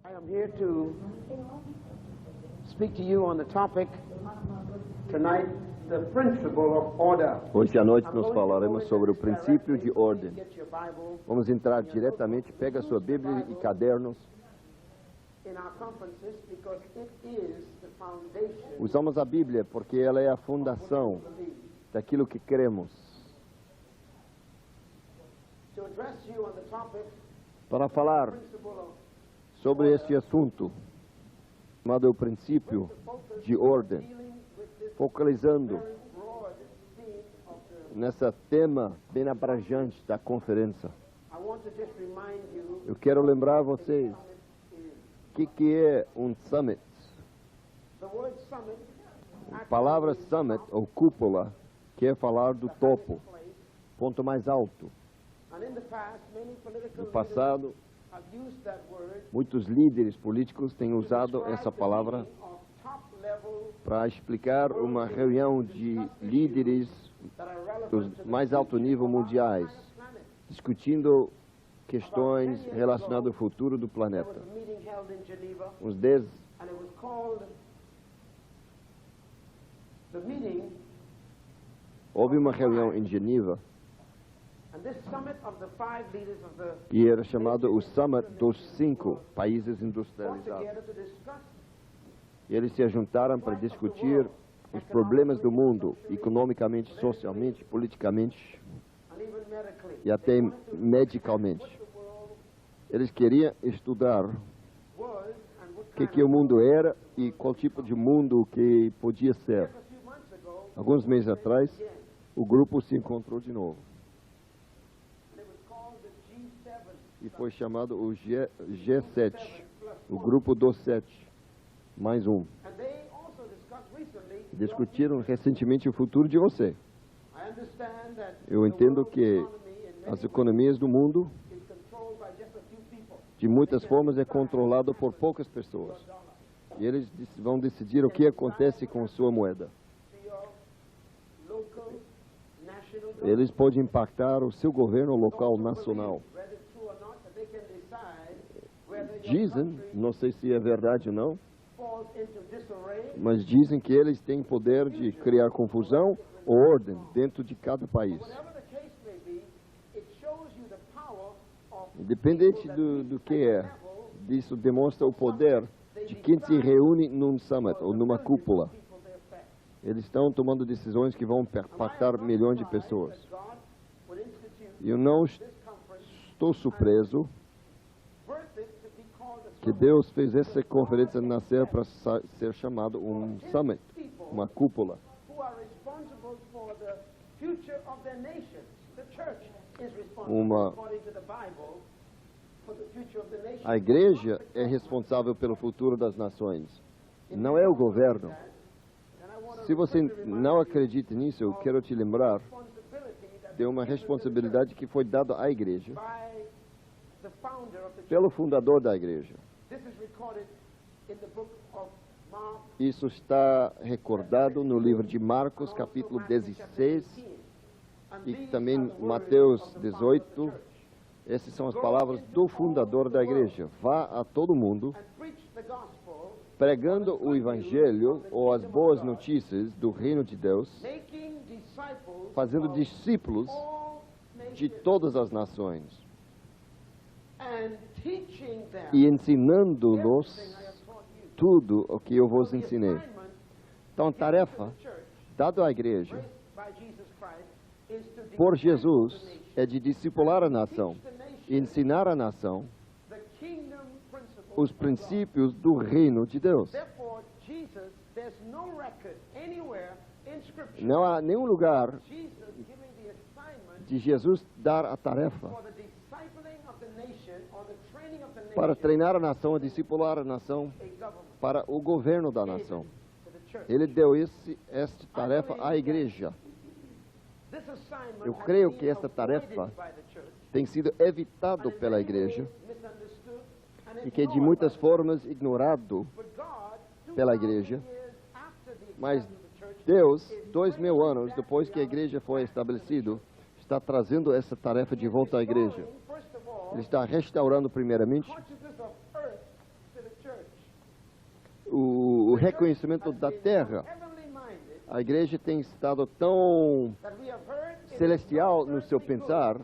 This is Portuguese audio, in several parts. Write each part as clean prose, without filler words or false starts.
I am here to speak to you on the topic tonight, the principle of order. Hoje à noite nós falaremos sobre o princípio de ordem. Vamos entrar diretamente, pega sua Bíblia e cadernos. Usamos a Bíblia porque ela é a fundação daquilo que cremos. Para falar sobre este assunto, chamado o princípio de ordem, focalizando nessa tema bem abrangente da conferência. Eu quero lembrar a vocês o que é um summit. A palavra summit, ou cúpula, quer falar do topo, ponto mais alto. No passado, muitos líderes políticos têm usado essa palavra para explicar uma reunião de líderes dos mais alto nível mundiais, discutindo questões relacionadas ao futuro do planeta. Houve uma reunião em Geneva e era chamado o Summit dos 5 países industrializados. E eles se juntaram para discutir os problemas do mundo, economicamente, socialmente, politicamente e até medicalmente. Eles queriam estudar o que o mundo era e qual tipo de mundo que podia ser. Alguns meses atrás, o grupo se encontrou de novo. E foi chamado o G7, o grupo dos 7, mais um. Discutiram recentemente o futuro de você. Eu entendo que as economias do mundo, de muitas formas, é controlado por poucas pessoas. E eles vão decidir o que acontece com sua moeda. Eles podem impactar o seu governo local, nacional. Dizem, não sei se é verdade ou não, mas dizem que eles têm poder de criar confusão ou ordem dentro de cada país. Independente do que é, isso demonstra o poder de quem se reúne num summit ou numa cúpula. Eles estão tomando decisões que vão impactar milhões de pessoas. Eu não estou surpreso que Deus fez essa conferência nascer para ser chamado um summit, uma cúpula. A igreja é responsável pelo futuro das nações, não é o governo. Se você não acredita nisso, eu quero te lembrar de uma responsabilidade que foi dada à igreja pelo fundador da igreja. Isso está recordado no livro de Marcos, capítulo 16, e também Mateus 18. Essas são as palavras do fundador da igreja. Vá a todo mundo, pregando o evangelho ou as boas notícias do reino de Deus, fazendo discípulos de todas as nações e ensinando-nos tudo o que eu vos ensinei. Então, a tarefa dada à igreja por Jesus é de discipular a nação, ensinar a nação os princípios do reino de Deus. Não há nenhum lugar de Jesus dar a tarefa para treinar a nação, discipular a nação para o governo da nação. Ele deu esta tarefa à igreja. Eu creio que esta tarefa tem sido evitada pela igreja e que de muitas formas ignorado pela igreja. Mas Deus, 2000 anos depois que a igreja foi estabelecida, está trazendo essa tarefa de volta à igreja. Ele está restaurando primeiramente reconhecimento da terra. A igreja tem estado tão celestial no seu pensar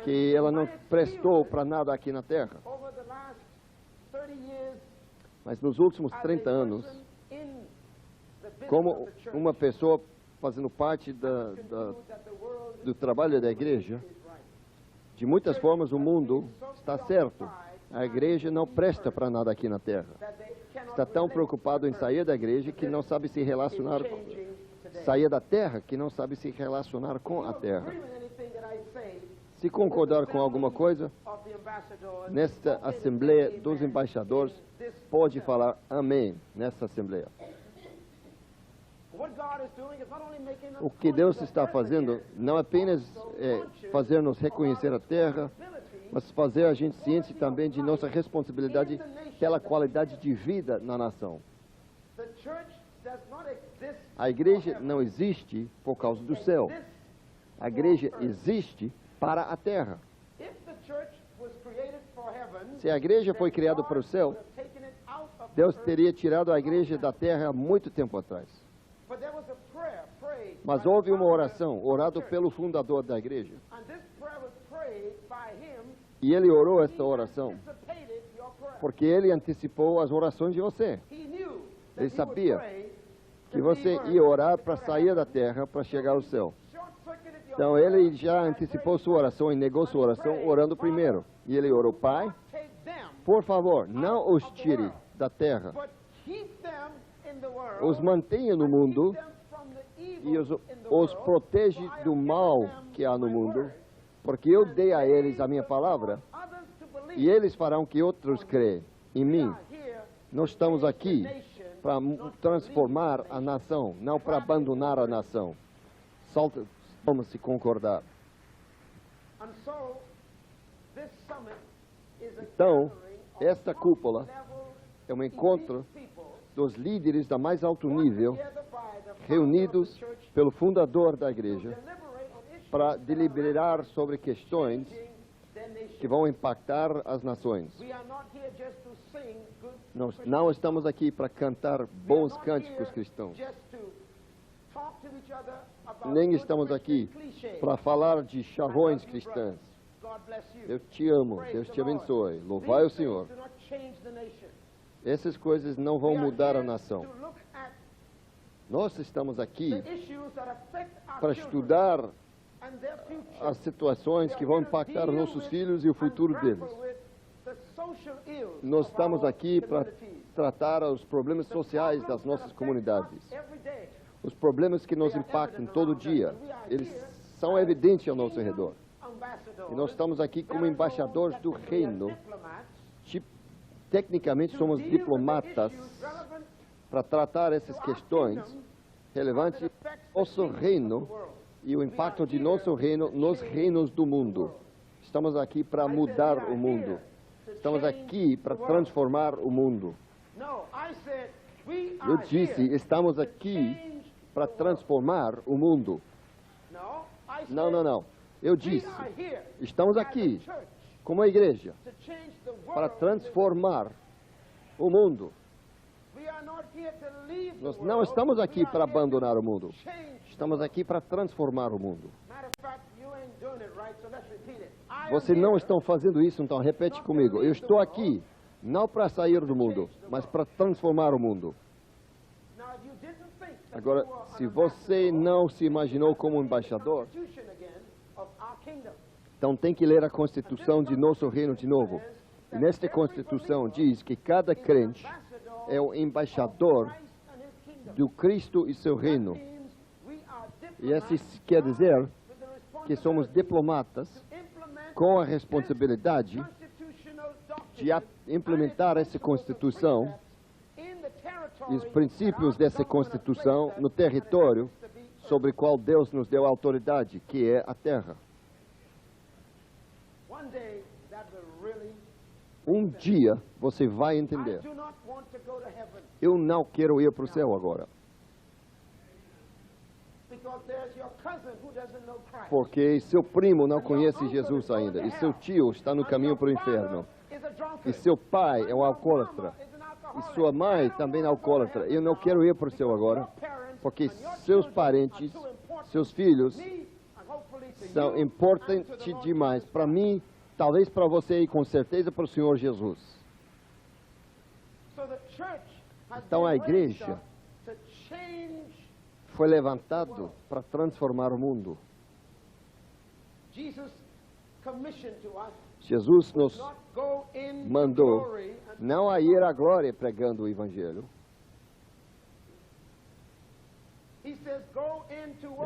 que ela não prestou para nada aqui na terra. Mas nos últimos 30 anos, como uma pessoa fazendo parte do trabalho da igreja, de muitas formas o mundo está certo. A igreja não presta para nada aqui na terra. Está tão preocupado em sair da igreja que não sabe se relacionar sair da terra que não sabe se relacionar com a terra. Se concordar com alguma coisa, nesta Assembleia dos Embaixadores, pode falar amém nessa Assembleia. O que Deus está fazendo não apenas fazer-nos reconhecer a terra, mas fazer a gente ciente também de nossa responsabilidade pela qualidade de vida na nação. A igreja não existe por causa do céu. A igreja existe para a terra. Se a igreja foi criada para o céu, Deus teria tirado a igreja da terra há muito tempo atrás. Mas houve uma oração, orada pelo fundador da igreja. E ele orou esta oração, porque ele antecipou as orações de você. Ele sabia que você ia orar para sair da terra, para chegar ao céu. Então ele já antecipou sua oração e negou sua oração orando primeiro. E ele orou: Pai, por favor, não os tire da terra. Os mantenha no mundo e os protege do mal que há no mundo, porque eu dei a eles a minha palavra e eles farão que outros creem em mim. Nós estamos aqui para transformar a nação, não para abandonar a nação. Vamos se concordar. Então, esta cúpula é um encontro dos líderes da mais alto nível, reunidos pelo fundador da igreja, para deliberar sobre questões que vão impactar as nações. Nós não estamos aqui para cantar bons cânticos cristãos. Nem estamos aqui para falar de chavões cristãs. Deus te amo, Deus te abençoe, louvai o Senhor. Essas coisas não vão mudar a nação. Nós estamos aqui para estudar as situações que vão impactar nossos filhos e o futuro deles. Nós estamos aqui para tratar os problemas sociais das nossas comunidades. Os problemas que nos impactam todo dia, eles são evidentes ao nosso redor. E nós estamos aqui como embaixadores do reino. Tecnicamente somos diplomatas para tratar essas questões relevantes ao nosso reino e o impacto de nosso reino nos reinos do mundo. Estamos aqui para mudar o mundo. Estamos aqui para transformar o mundo. Eu disse, estamos aqui para transformar o mundo. Não. Eu disse, estamos aqui como a igreja para transformar o mundo. Nós não estamos aqui para abandonar o mundo. Estamos aqui para transformar o mundo. Vocês não estão fazendo isso, então repete comigo. Eu estou aqui não para sair do mundo, mas para transformar o mundo. Agora, se você não se imaginou como um embaixador, então tem que ler a Constituição de nosso reino de novo. E nesta Constituição diz que cada crente é o embaixador do Cristo e seu reino. E isso quer dizer que somos diplomatas com a responsabilidade de implementar essa Constituição e os princípios dessa Constituição no território sobre o qual Deus nos deu autoridade, que é a terra. Um dia você vai entender. Eu não quero ir para o céu agora. Porque seu primo não conhece Jesus ainda. E seu tio está no caminho para o inferno. E seu pai é um alcoólatra. e sua mãe também alcoólatra. Eu não quero ir para o céu agora, porque seus parentes, seus filhos, são importantes demais para mim, talvez para você e com certeza para o Senhor Jesus. Então a igreja foi levantada para transformar o mundo. Jesus nos mandou não a ir à glória pregando o Evangelho.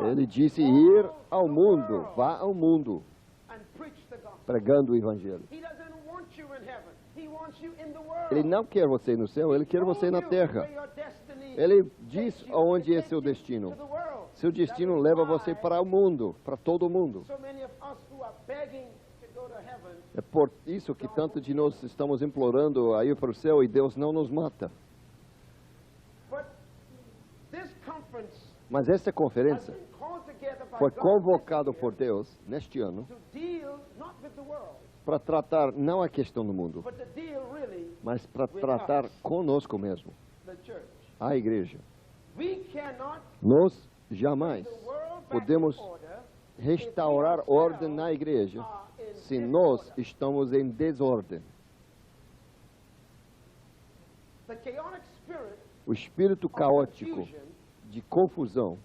Ele disse ir ao mundo, vá ao mundo, pregando o Evangelho. Ele não quer você no céu, ele quer você na terra. Ele diz aonde é seu destino. Seu destino leva você para o mundo, para todo o mundo. É por isso que tanto de nós estamos implorando a ir para o céu e Deus não nos mata. Mas essa conferência foi convocada por Deus neste ano para tratar não a questão do mundo, mas para tratar conosco mesmo, a igreja. Nós jamais podemos restaurar ordem na igreja se nós estamos em desordem. O espírito caótico de confusão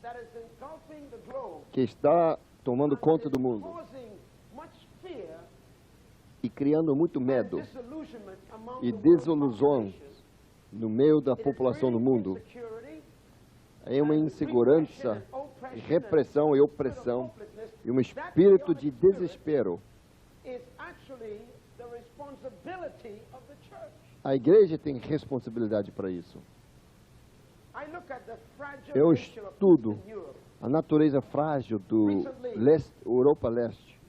que está tomando conta do mundo e criando muito medo e desilusão no meio da população do mundo é uma insegurança, repressão e opressão e um espírito de desespero. A igreja tem responsabilidade para isso. Eu estudo a natureza frágil do Europa Leste,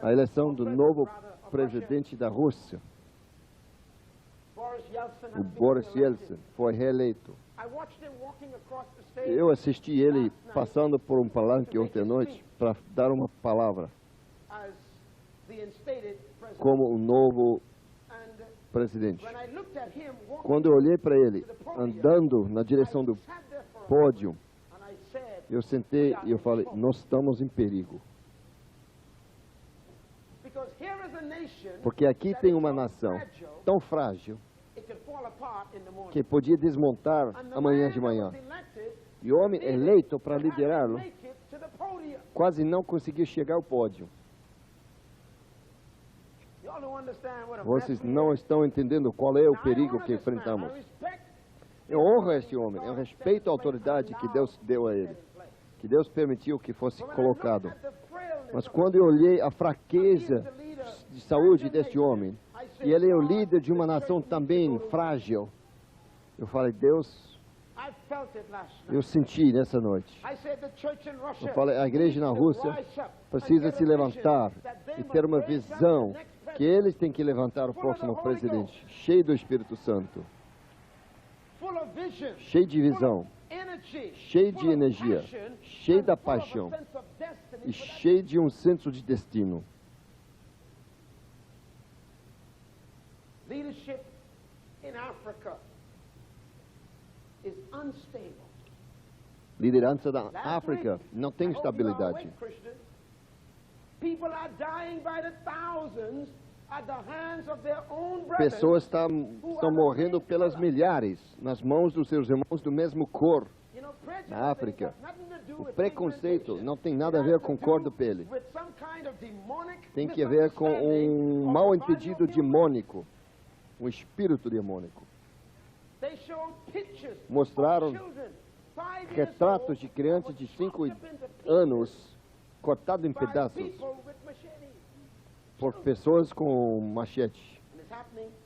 a eleição do novo presidente da Rússia, o Boris Yeltsin, foi reeleito. Eu assisti ele passando por um palanque ontem à noite para dar uma palavra como o novo presidente. Quando eu olhei para ele andando na direção do pódio, eu sentei e eu falei, nós estamos em perigo. Porque aqui tem uma nação tão frágil que podia desmontar amanhã de manhã. E o homem eleito para liderá-lo quase não conseguiu chegar ao pódio. Vocês não estão entendendo qual é o perigo que enfrentamos. Eu honro este homem, eu respeito a autoridade que Deus deu a ele, que Deus permitiu que fosse colocado. Mas quando eu olhei a fraqueza de saúde deste homem, e ele é o líder de uma nação também frágil, eu falei, Deus, eu senti nessa noite. Eu falei, a igreja na Rússia precisa se levantar e ter uma visão que eles têm que levantar o próximo presidente, cheio do Espírito Santo, cheio de visão, cheio de energia, cheio da paixão e cheio de um senso de destino. Leadership in Africa is unstable. Liderança da África não tem estabilidade. Pessoas estão morrendo pelas milhares nas mãos dos seus irmãos do mesmo cor. Na África, o preconceito não tem nada a ver com cor da pele. Tem que ver com um mal-entendido demônico, um espírito demônico. Mostraram retratos de crianças de 5 anos cortados em pedaços por pessoas com machete,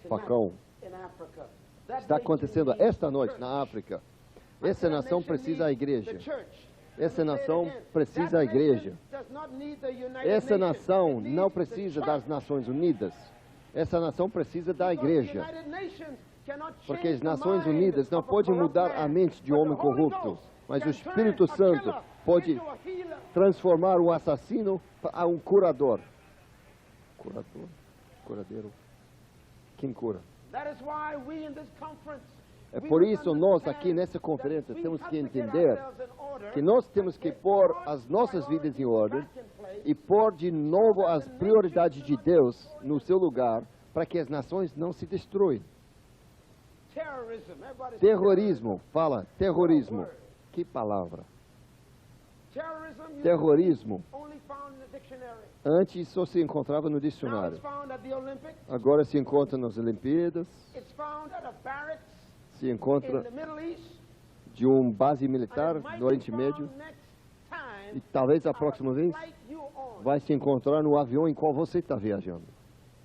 facão. Está acontecendo esta noite na África. Essa nação precisa da igreja. Essa nação precisa da igreja. Essa nação não precisa das Nações Unidas. Essa nação precisa da igreja. Porque as Nações Unidas não podem mudar a mente de um homem corrupto. Mas o Espírito Santo pode transformar o assassino a um curador. Curadeiro. quem cura. That is why we in this conference, É we por must isso nós understand aqui nessa that conferência we temos have que to get entender ourselves in order que nós temos que and get pôr God's as nossas vidas em priorities ordem back in place e pôr de novo as prioridades de Deus no seu lugar para que as nações não se destruam. Terrorism. Everybody say Terrorismo, fala, terrorismo. Que palavra? terrorism. You Terrorismo. only found in the dictionary. Antes só se encontrava no Now dicionário. it's found at the Olympics. Agora se encontra nas Olimpíadas, It's found at a barracks se in encontra the Middle East. de uma base And militar it might no Oriente be Médio found next time e talvez a on a próxima vez flight you on. vai se encontrar no avião em qual você está viajando.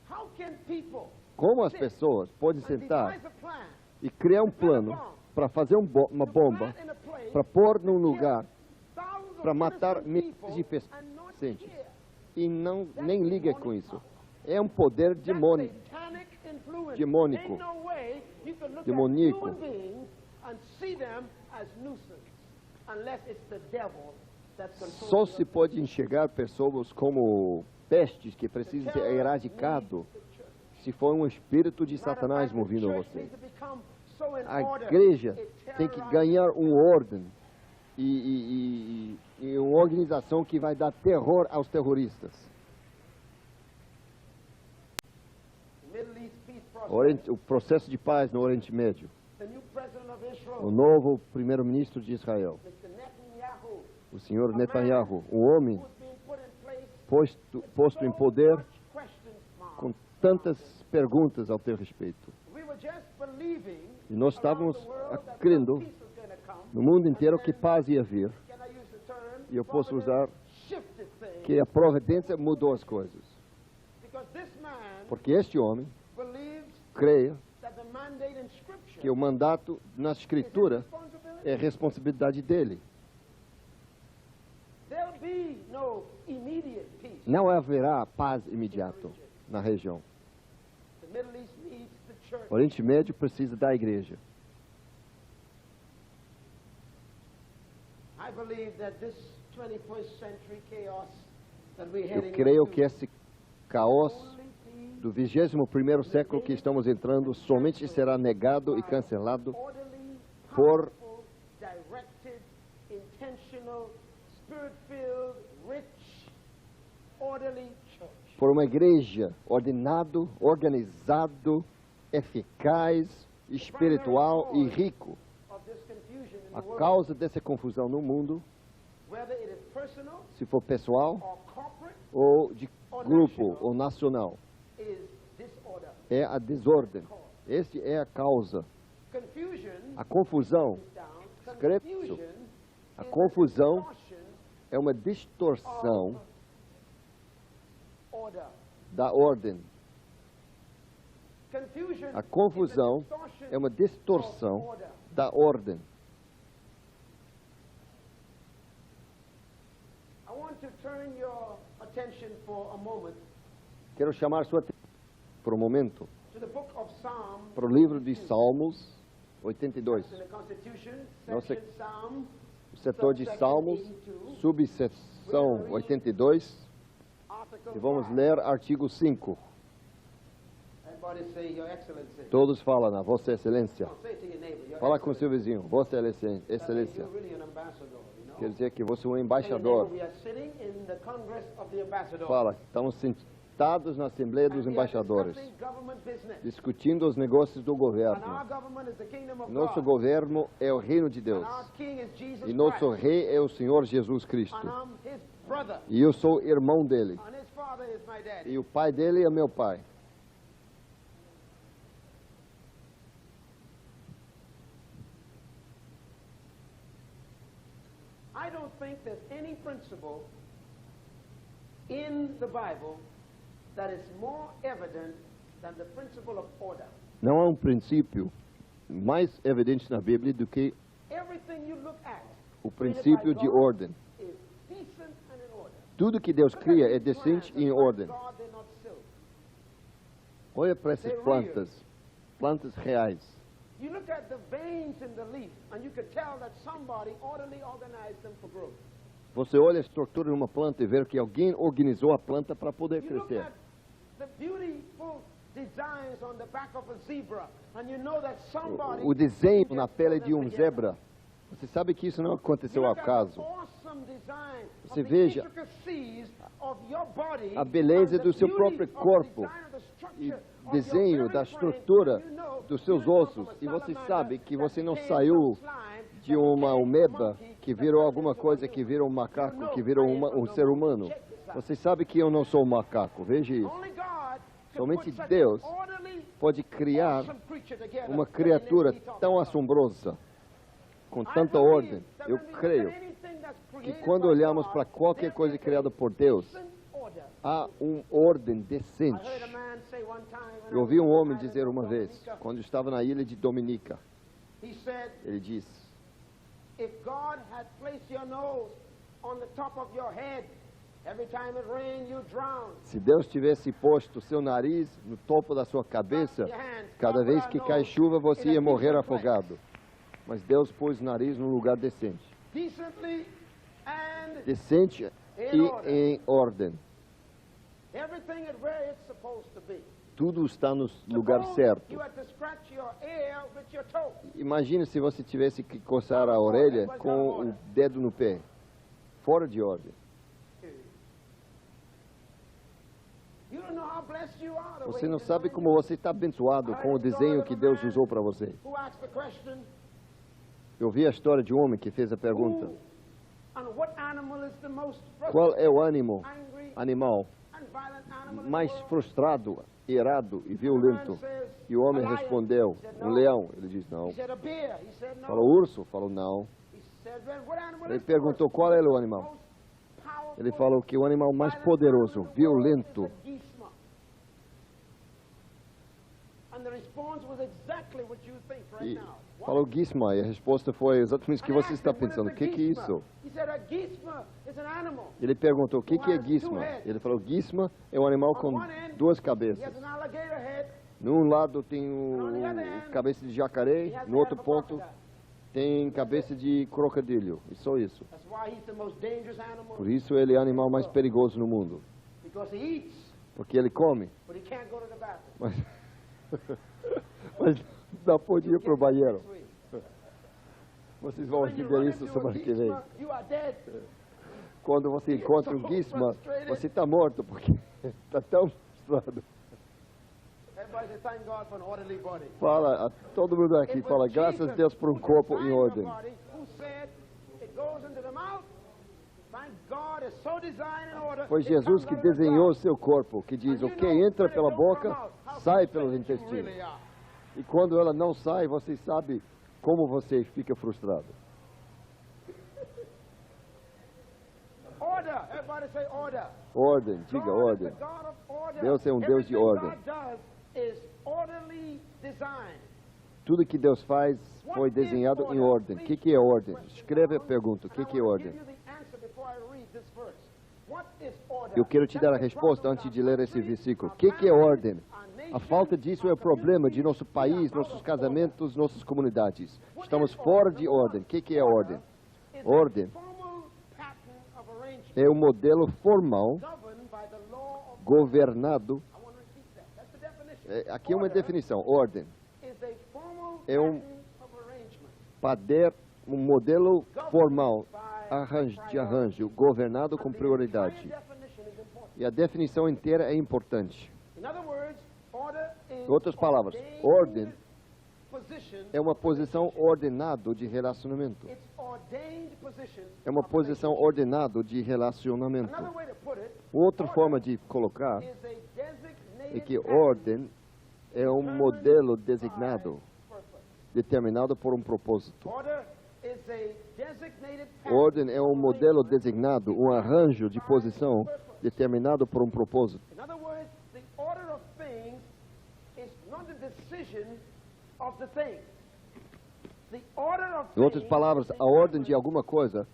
How can people Como as pessoas podem and sentar devise a plan e criar um plano para fazer uma bomba, plant in a place para pôr num lugar thousands of para matar innocent milhares people de pessoas and not inocentes care? e nem liga com isso? É um poder demônico. That's satanic influence. Demônico. Ain't no way you can look Demoníaco. at human beings and see them as nuisance unless it's the devil that's Só controlling se pode enxergar pessoas como pestes que precisam ser erradicados se for um espírito de Satanás movendo você. A igreja tem que ganhar uma ordem e uma organização que vai dar terror aos terroristas. O processo de paz no Oriente Médio. O novo primeiro-ministro de Israel, o senhor Netanyahu, um homem posto em poder com tantas perguntas ao teu respeito. E nós estávamos crendo no mundo inteiro que paz ia vir. E eu posso usar que a providência mudou as coisas. Porque este homem creia que o mandato na Escritura é responsabilidade dele. Não haverá paz imediata na região. O Oriente Médio precisa da igreja. Eu creio que esse caos do 21º século que estamos entrando somente será negado e cancelado por uma igreja ordenado, organizado, eficaz, espiritual e rico. A causa dessa confusão no mundo, se for pessoal ou de grupo ou nacional, é a desordem. Essa é a causa. A confusão, escreve isso. A confusão é uma distorção da ordem. A confusão é uma distorção da ordem. Quero chamar sua atenção por um momento para o livro de Salmos 82. O setor de Salmos, subseção 82. E vamos ler artigo 5. Todos falam na Vossa Excelência. Fala com seu vizinho, Vossa Excelência. Quer dizer que você é um embaixador. Fala, estamos sentados na Assembleia dos Embaixadores, discutindo os negócios do governo. Nosso governo é o reino de Deus. E nosso rei é o Senhor Jesus Cristo. E eu sou irmão dele. E o pai dele é meu pai. I don't think there's any principle in the Bible that is more evident than the principle of order. Não há um princípio mais evidente na Bíblia do que Everything you look at o princípio de ordem. is decent and in order. Tudo que Deus cria é decente e em ordem. God, they're not silly. Olha para essas plantas reais. You look at the veins in the leaf, and you could tell that somebody orderly organized them for growth. Você olha a estrutura de uma planta e vê que alguém organizou a planta para poder You look crescer. at the beautiful o desenho na pele de um zebra. Você sabe que isso não aconteceu ao acaso. Você veja a beleza do seu próprio corpo e desenho da estrutura dos seus ossos. E você sabe que você não saiu de uma ameba que virou alguma coisa, que virou um macaco, que virou um ser humano. Você sabe que eu não sou um macaco. Veja isso. Somente Deus pode criar uma criatura tão assombrosa, com tanta ordem. Eu creio que quando olhamos para qualquer coisa criada por Deus, há uma ordem decente. Eu ouvi um homem dizer uma vez, quando estava na ilha de Dominica, ele disse: if God had placed your nose on the top of your head, every time it rained, you drowned. Se Deus tivesse posto seu nariz no topo da sua cabeça, cada vez que cai chuva você ia morrer afogado. Mas Deus pôs o nariz num lugar decente. Decente e em ordem. Tudo está no lugar certo. Imagine se você tivesse que coçar a orelha com o dedo no pé. Fora de ordem. Você não sabe como você está abençoado com o desenho que Deus usou para você. Eu vi a história de um homem que fez a pergunta: qual é o animal mais frustrado, irado e violento? E o homem respondeu: um leão. Ele disse: não. Falou: urso? Falou: não. Ele perguntou: qual é o animal? Ele falou que o animal mais poderoso, violento. E falou Gizma, e a resposta foi exatamente o que você está pensando. O que é isso? Ele perguntou: o que é Gizma? Ele falou: Gizma é um animal com duas cabeças. Num lado tem cabeça de jacaré, no outro ponto tem cabeça de crocodilo. E só isso. Por isso ele é o animal mais perigoso no mundo. Porque ele come. Mas não pode ir para o banheiro. Vocês vão entender isso semana que vem. Quando você encontra um Gizma, você está morto, porque está tão frustrado. Fala, todo mundo aqui fala: graças a Deus por um corpo em ordem. Foi Jesus que desenhou o seu corpo, que diz: o que entra pela boca, sai pelos intestinos. E quando ela não sai, você sabe como você fica frustrado. Ordem, diga ordem. Deus é um Deus de ordem. Tudo que Deus faz foi desenhado em ordem. O que é ordem? Escreve a pergunta: o que é ordem? Eu quero te dar a resposta antes de ler esse versículo. O que é ordem? A falta disso é o problema de nosso país, nossos casamentos, nossas comunidades. Estamos fora de ordem. O que é ordem? Ordem é um modelo formal, governado. Aqui é uma definição. Ordem é um modelo formal de arranjo, governado com prioridade. E a definição inteira é importante. Em outras palavras, ordem é uma posição ordenada de relacionamento. É uma posição ordenada de relacionamento. Outra forma de colocar é que ordem é um modelo designado, determinado por um propósito. Ordem é um modelo designado, um arranjo de posição determinado por um propósito. Em outras palavras, a ordem de alguma coisa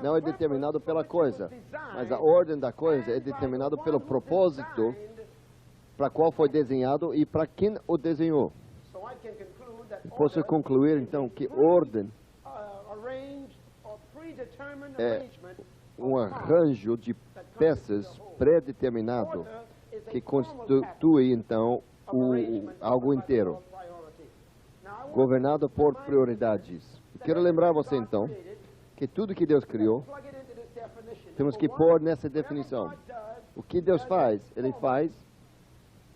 não é determinada pela coisa, mas a ordem da coisa é determinada pelo propósito para qual foi desenhado e para quem o desenhou. Posso concluir então que ordem é um arranjo de peças pré-determinado que constitui então algo inteiro, governado por prioridades. Eu quero lembrar você então que tudo que Deus criou, temos que pôr nessa definição. O que Deus faz, Ele faz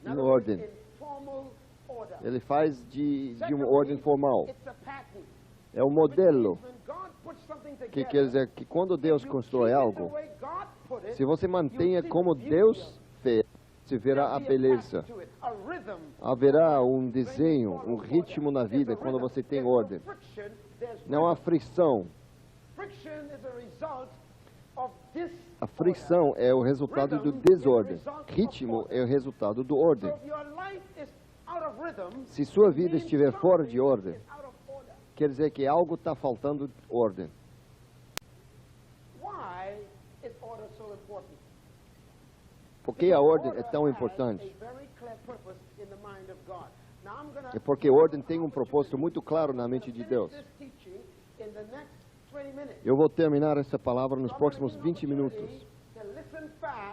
em ordem. Ele faz de uma ordem formal. É um modelo, que quer dizer que quando Deus constrói algo, se você mantenha como Deus fez, se verá a beleza. Haverá um desenho, um ritmo na vida quando você tem ordem. Não há fricção. A fricção é o resultado do desordem. Ritmo é o resultado do ordem. Se sua vida estiver fora de ordem, quer dizer que algo está faltando ordem. Por que a ordem é tão importante? É porque a ordem tem um propósito muito claro na mente de Deus. Eu vou terminar essa palavra nos próximos 20 minutos.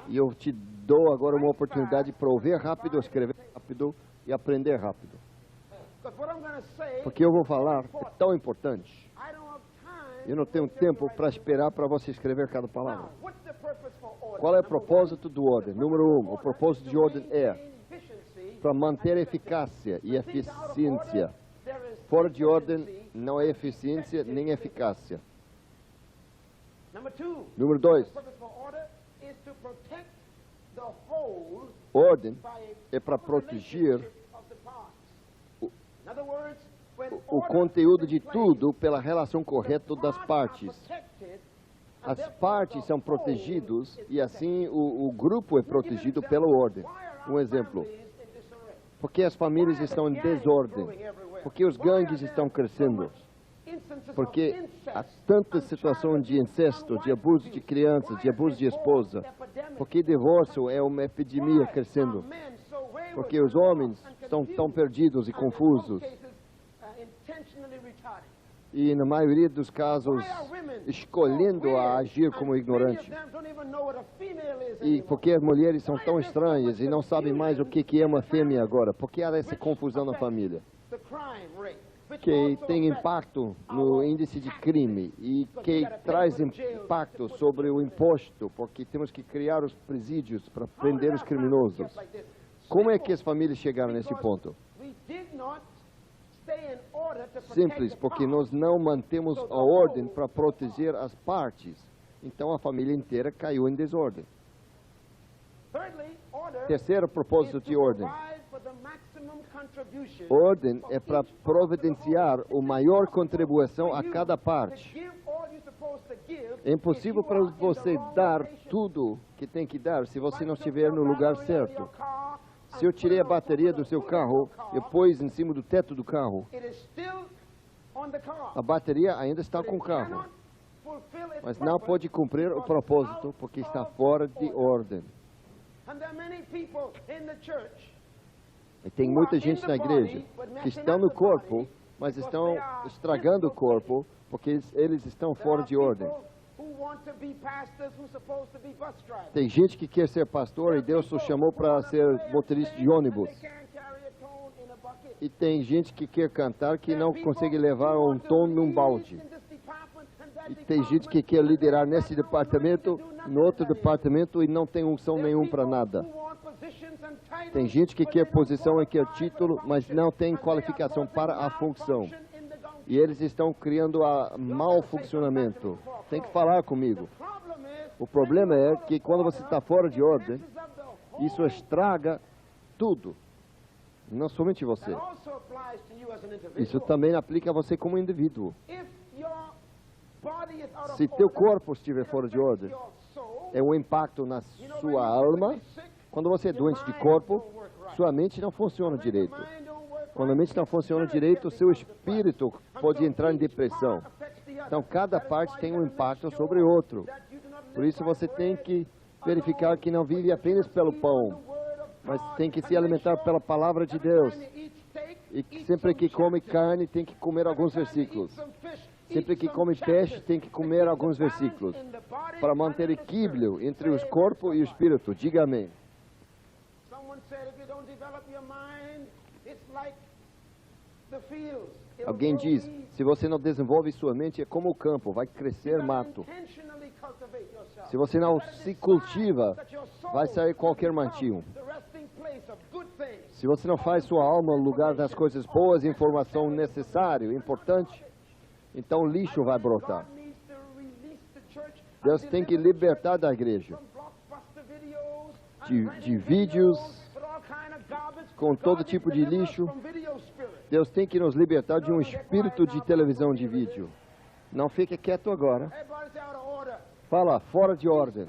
E eu te dou agora uma oportunidade para ouvir rápido, escrever rápido e aprender rápido. Porque eu vou falar é tão importante. Eu não tenho tempo para esperar para você escrever cada palavra. Qual é o propósito do ordem? Número 1, o propósito de ordem é para manter eficácia e eficiência. Fora de ordem não é eficiência nem eficácia. Número 2, ordem é para proteger o conteúdo de tudo pela relação correta das partes. As partes são protegidas e assim o grupo é protegido pela ordem. Um exemplo. Porque as famílias estão em desordem? Porque os gangues estão crescendo? Porque há tanta situação de incesto, de abuso de crianças, de abuso de esposa. Porque divórcio é uma epidemia crescendo. Porque os homens estão tão perdidos e confusos. E na maioria dos casos, escolhendo a agir como ignorante. E porque as mulheres são tão estranhas e não sabem mais o que é uma fêmea agora. Porque há essa confusão na família. Que tem impacto no índice de crime e que traz impacto sobre o imposto, porque temos que criar os presídios para prender os criminosos. Como é que as famílias chegaram nesse ponto? Simples, porque nós não mantemos a ordem para proteger as partes. Então a família inteira caiu em desordem. Terceiro propósito de ordem. Ordem é para providenciar a maior contribuição a cada parte. É impossível para você dar tudo que tem que dar se você não estiver no lugar certo. Se eu tirei a bateria do seu carro e pus em cima do teto do carro, a bateria ainda está com o carro, mas não pode cumprir o propósito porque está fora de ordem. E tem muita gente na igreja que estão no corpo, mas estão estragando o corpo porque eles estão fora de ordem. Tem gente que quer ser pastor e Deus o chamou para ser motorista de ônibus. E tem gente que quer cantar que não consegue levar um tom num balde. E tem gente que quer liderar nesse departamento, no outro departamento e não tem unção nenhum para nada. Tem gente que quer posição e quer título, mas não tem qualificação para a função. E eles estão criando mau funcionamento. Tem que falar comigo. O problema é que quando você está fora de ordem, isso estraga tudo. Não somente você. Isso também aplica a você como indivíduo. Se teu corpo estiver fora de ordem, é um impacto na sua alma. Quando você é doente de corpo, sua mente não funciona direito. Quando a mente não funciona direito, o seu espírito pode entrar em depressão. Então, cada parte tem um impacto sobre o outro. Por isso, você tem que verificar que não vive apenas pelo pão, mas tem que se alimentar pela palavra de Deus. E que sempre que come carne, tem que comer alguns versículos. Sempre que come peixe, tem que comer alguns versículos. Para manter equilíbrio entre o corpo e o espírito. Diga amém. Alguém diz, se você não desenvolve sua mente, é como o campo, vai crescer mato. Se você não se cultiva, vai sair qualquer mantinho. Se você não faz sua alma lugar das coisas boas, informação necessária, importante, então lixo vai brotar. Deus tem que libertar da igreja de vídeos com todo tipo de lixo. Deus tem que nos libertar de um espírito de televisão de vídeo. Não fique quieto agora. Fala, fora de ordem.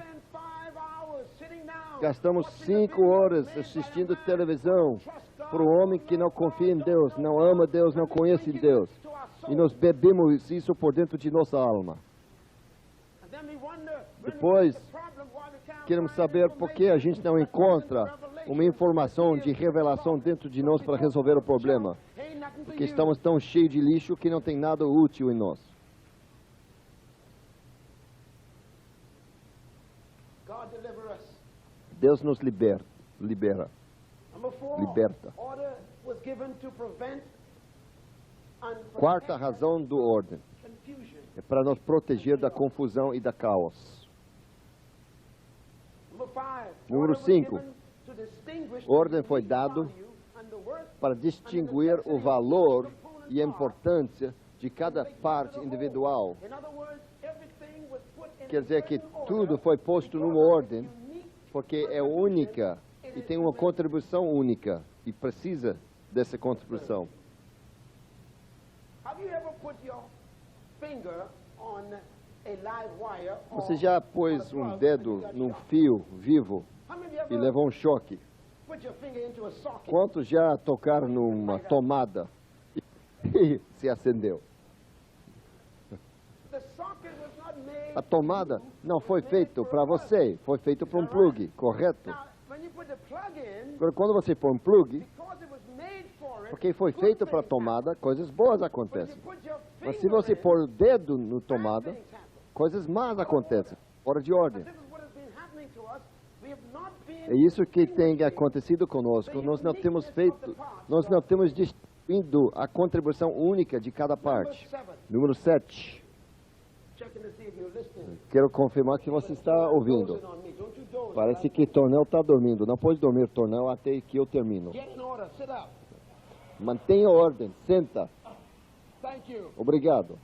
Gastamos 5 horas assistindo televisão para um homem que não confia em Deus, não ama Deus, não conhece Deus. E nós bebemos isso por dentro de nossa alma. Depois, queremos saber por que a gente não encontra uma informação de revelação dentro de nós para resolver o problema. Porque estamos tão cheios de lixo que não tem nada útil em nós. Deus nos liberta. Quarta razão do ordem é para nos proteger da confusão e da caos. Número 5. Ordem foi dado para distinguir o valor e a importância de cada parte individual. Quer dizer que tudo foi posto numa ordem, porque é única e tem uma contribuição única e precisa dessa contribuição. Você já pôs um dedo num fio vivo e levou um choque? Quantos já tocaram numa tomada e se acendeu? A tomada não foi feita para você, foi feita para um plug, correto? Agora, quando você põe um plug, porque foi feito para a tomada, coisas boas acontecem. Mas se você pôr o dedo no tomada, coisas más acontecem, fora de ordem. É isso que tem acontecido conosco. Nós não temos distinguido a contribuição única de cada parte. Número 7. Quero confirmar que você está ouvindo. Parece que Tornel está dormindo. Não pode dormir, Tornel, até que eu termino. Mantenha a ordem. Senta. Obrigado.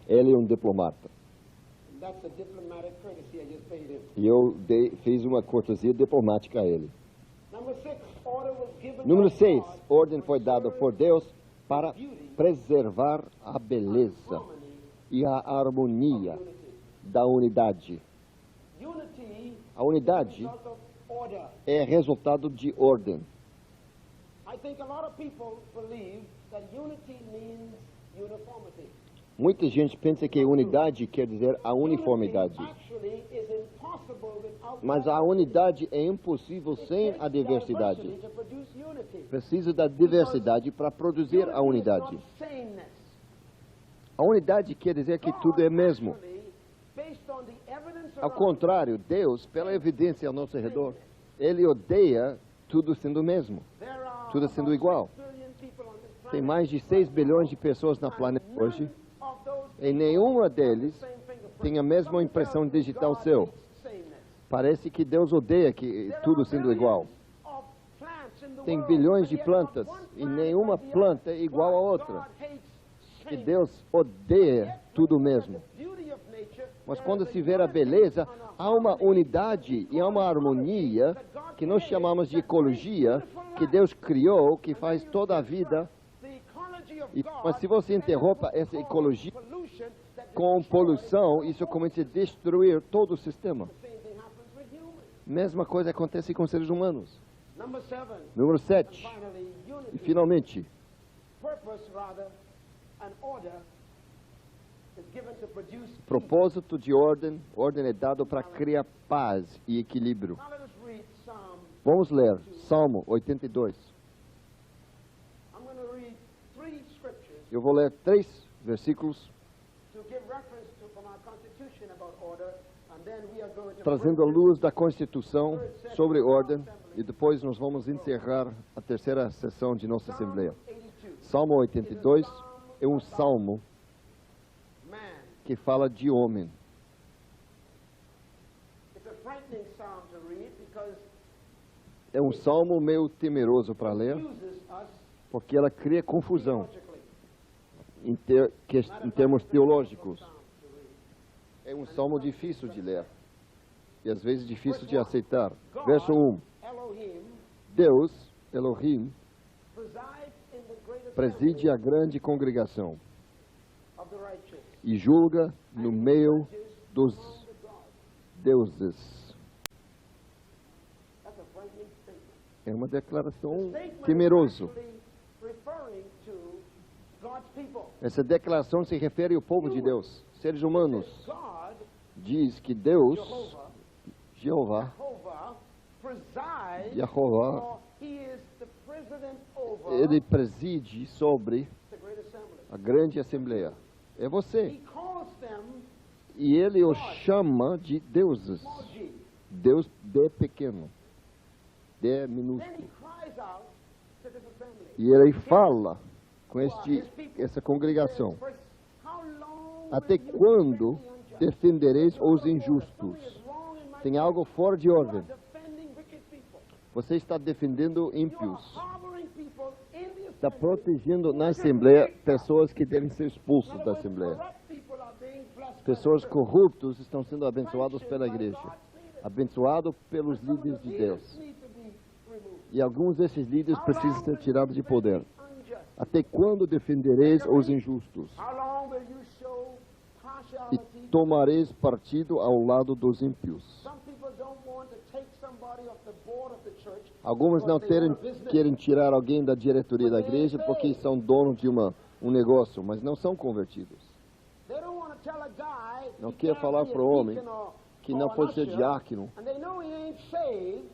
Ele é um diplomata. E eu fiz uma cortesia diplomática a ele. Número 6. Ordem foi dada por Deus para preservar a beleza e a harmonia da unidade. A unidade é resultado de ordem. Muita gente pensa que unidade quer dizer a uniformidade. Mas a unidade é impossível sem a diversidade. Precisa da diversidade para produzir a unidade. A unidade quer dizer que tudo é mesmo. Ao contrário, Deus, pela evidência ao nosso redor, Ele odeia tudo sendo mesmo, tudo sendo igual. Tem mais de 6 bilhões de pessoas no planeta hoje, e nenhuma deles tem a mesma impressão digital seu. Parece que Deus odeia tudo sendo igual. Tem bilhões de plantas e nenhuma planta é igual a outra. E Deus odeia tudo mesmo. Mas quando se vê a beleza, há uma unidade e há uma harmonia que nós chamamos de ecologia, que Deus criou, que faz toda a vida. Mas se você interrompa essa ecologia com poluição, isso começa a destruir todo o sistema. Mesma coisa acontece com seres humanos. Número 7. E finalmente, propósito de ordem é dado para criar paz e equilíbrio. Vamos ler Salmo 82. 3 scriptures Eu vou ler 3 versículos to give reference to from our Constitution about order, and then we are going to trazendo a luz da Constituição sobre ordem, e depois nós vamos encerrar a terceira sessão de nossa Assembleia. 82. Salmo 82 é um salmo Man. que fala de homem. It's a frightening psalm to read because É um salmo meio temeroso para it ler, uses us porque ela cria confusão theologically. em termos teológicos. É um salmo difícil de ler e às vezes difícil de aceitar. Verso 1. Elohim Deus, Elohim, presides in the great preside a grande congregação of the righteous. e julga no meio dos Among the gods. deuses. That's a frightening statement. É uma declaração Statement temerosa. is actually referring to God's people. Essa declaração se refere ao povo de Deus, seres humanos. God, Diz que Deus, Jehovah, Jeová, presides, Jehová, or he is the president over ele preside sobre the great assembly. a grande assembleia. É você. He calls them E ele os chama de deuses. small g. Deus de pequeno, de Then he minúsculo. cries out to this assembly. E ele fala com essa congregação. Verse, how long Até will you quando defend the unjust? defendereis os Something injustos? is wrong in my Tem life. algo fora de You ordem. are defending wicked people. Você está defendendo You are ímpios. harboring people in the Está assembly. protegendo na Assembleia pessoas que devem ser expulsos da Assembleia. Corrupt people are being blessed by Pessoas the church. corruptas estão sendo abençoadas Sanctioned pela by igreja. God's leaders. Abençoado pelos Some of líderes the de leaders Deus. need to be removed. E alguns desses líderes How precisam long ser will you tirados de defend poder. the unjust? Até quando defendereis os injustos? How long will you show E partiality? tomareis partido ao lado dos ímpios. Some people don't want to take somebody off the board of the church Alguns não because they own a business. querem tirar alguém da diretoria da igreja porque são donos de um negócio, mas não são convertidos. They don't want to tell a guy Não he quer can't falar be a pro homem deacon or- que or não an pode ser usher, diácono, and they know he ain't saved,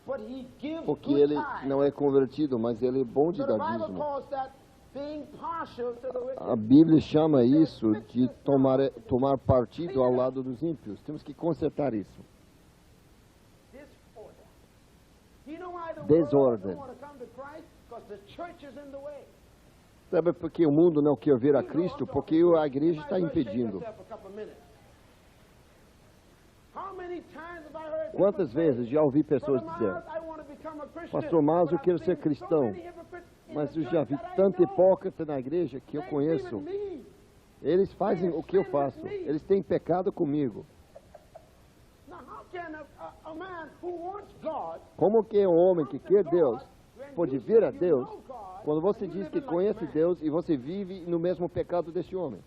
but he gives porque good ele tithes. não é convertido, mas ele é bom de So the dar Bible dízimo. calls that being partial to the wicked. A Bíblia chama isso de tomar partido ao lado dos ímpios. Temos que consertar isso. Disorder. Do you know why the Desordem. world don't want to come to Christ? Because the church is in the way. Sabe por que o mundo não quer vir a You know Cristo? I'm Porque talking to a you. igreja You está might as well shake impedindo. yourself a couple of minutes. How many times have I heard Quantas people say, vezes já ouvi pessoas "Brother dizer, Miles, I want to become a Christian, Pastor Miles, but eu I've quero ser seen so cristão, many hypocrites in mas the eu já church vi that I tanto know. hipócrita na igreja que eu They conheço. even me. Eles fazem o que eu faço. Eles têm pecado comigo. Now, how can a man who wants God Como que um homem que quer God, Deus when pode you vir say a you Deus know God, quando você and you diz live que like a conhece man? Deus e você vive no mesmo pecado desse homem?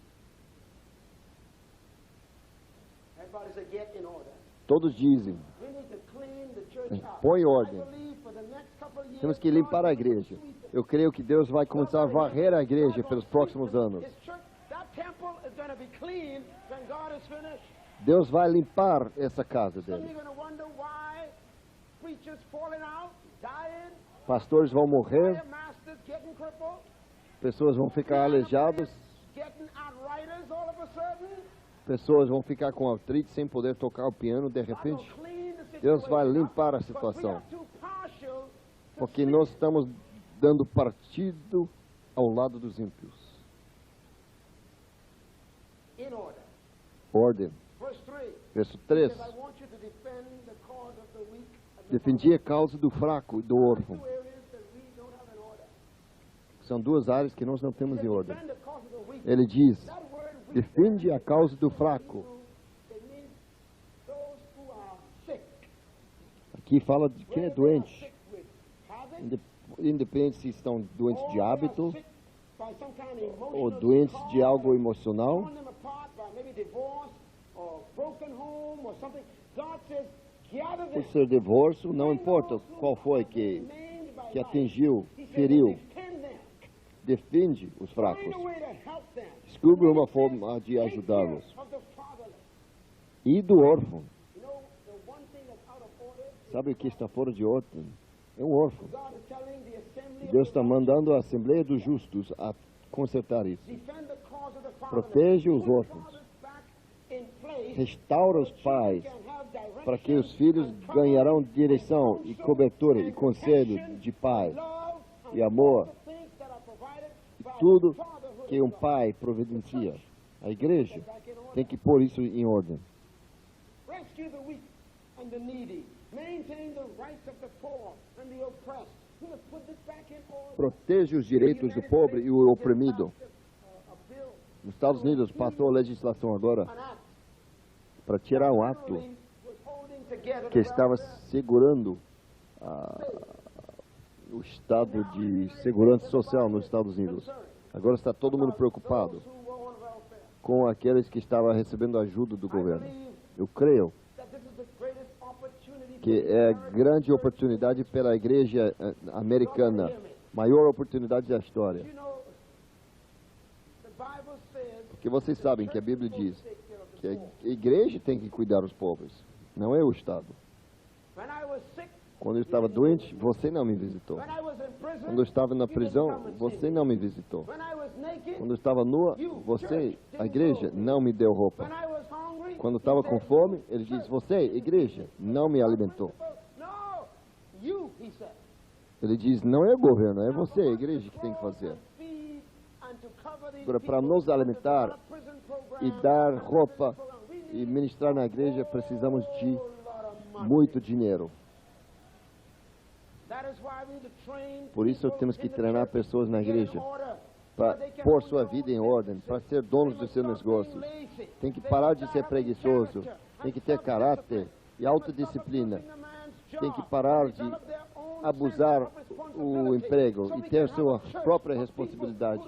Everybody say, get in order. Todos dizem, We need to clean the church up. põe ordem. I believe for the next couple of years, Temos que limpar a igreja. Eu creio que Deus vai começar a varrer a igreja pelos próximos anos. His church, that temple is going to be clean when God is finished. Deus vai limpar essa casa Some of dele. you are going to wonder why preachers falling out, dying, Pastores vão morrer, choir masters getting crippled, pessoas vão ficar piano aleijadas, players getting arthritis all of a sudden. pessoas vão ficar com artrite sem poder tocar o piano de God will repente. clean the Deus vai situation up, limpar a but we situação. are too partial to Porque see nós it. estamos dando partido ao lado dos ímpios. In order. Ordem. Verse 3. Verso 3. Says, I want you to defend the cause of the weak and the Defendi a causa do fraco e do órfão. two areas that we don't have in order. São duas áreas que nós não temos em ordem. Defend the cause of the weak. Ele diz, That word weak defende a causa do fraco. it means those who are sick. Aqui fala de quem é Whether they are doente. sick with habit, Independente se estão doentes or de they are hábito sick by some kind of emotional ou doentes de cause algo that emocional, torn them apart by maybe divorce or broken home or something. God says, gather them. por ser divórcio, não Bring importa those who qual foi are que maimed by que life. atingiu, He says, feriu, defend them. defende os Find fracos. a way to help them. Descubra uma He says, forma de take ajudá-los. care of the fatherless. E do órfão. You know, the one thing that's out of order is Sabe o que está fora de ordem? É um órfão. God is telling the assembly Deus of the está mandando a Assembleia dos Justos a consertar isso. defend the cause of the fatherless, Protege os put órfãos. fathers back in place, Restaura os pais para que os filhos ganharão direção e cobertura e conselho de pai e amor e tudo que um pai providencia. A igreja tem que pôr isso em ordem. rescue the weak and the needy, maintain the rights of the poor and the oppressed. We must put this back in order. Protege os direitos do pobre e o oprimido. A bill, Nos Estados Unidos passou a legislação agora an act para tirar um ato was holding together que the estava welfare segurando o estado de segurança social nos Estados Unidos. Agora está todo mundo preocupado those who were on welfare. com aqueles que estavam recebendo ajuda do I governo. believe Eu creio that this is the greatest opportunity que for the é American grande church. oportunidade pela igreja americana, maior oportunidade da história. You know, the Bible says Porque vocês sabem que a Bíblia church diz take care of the que poor. a igreja tem que cuidar dos pobres, não é o Estado. When I was sick, Quando eu estava doente, você não me visitou. when I was in prison, Quando eu estava na you didn't prisão, come and see você me. não me visitou. When I was naked, Quando eu estava nua, você, a igreja, não me deu roupa. when I was hungry, Quando eu he estava said, com fome, ele disse, você, igreja, não me alimentou. No, you, he said. Ele diz, não é o governo, é você, a igreja, que tem que fazer. Agora, para nos alimentar e dar roupa e ministrar na igreja, precisamos de muito dinheiro. Por isso temos que treinar pessoas na igreja para pôr sua vida em ordem, para ser donos dos seus negócios. Tem que parar de ser preguiçoso, tem que ter caráter e autodisciplina. Tem que parar de abusar o emprego e ter sua própria responsabilidade,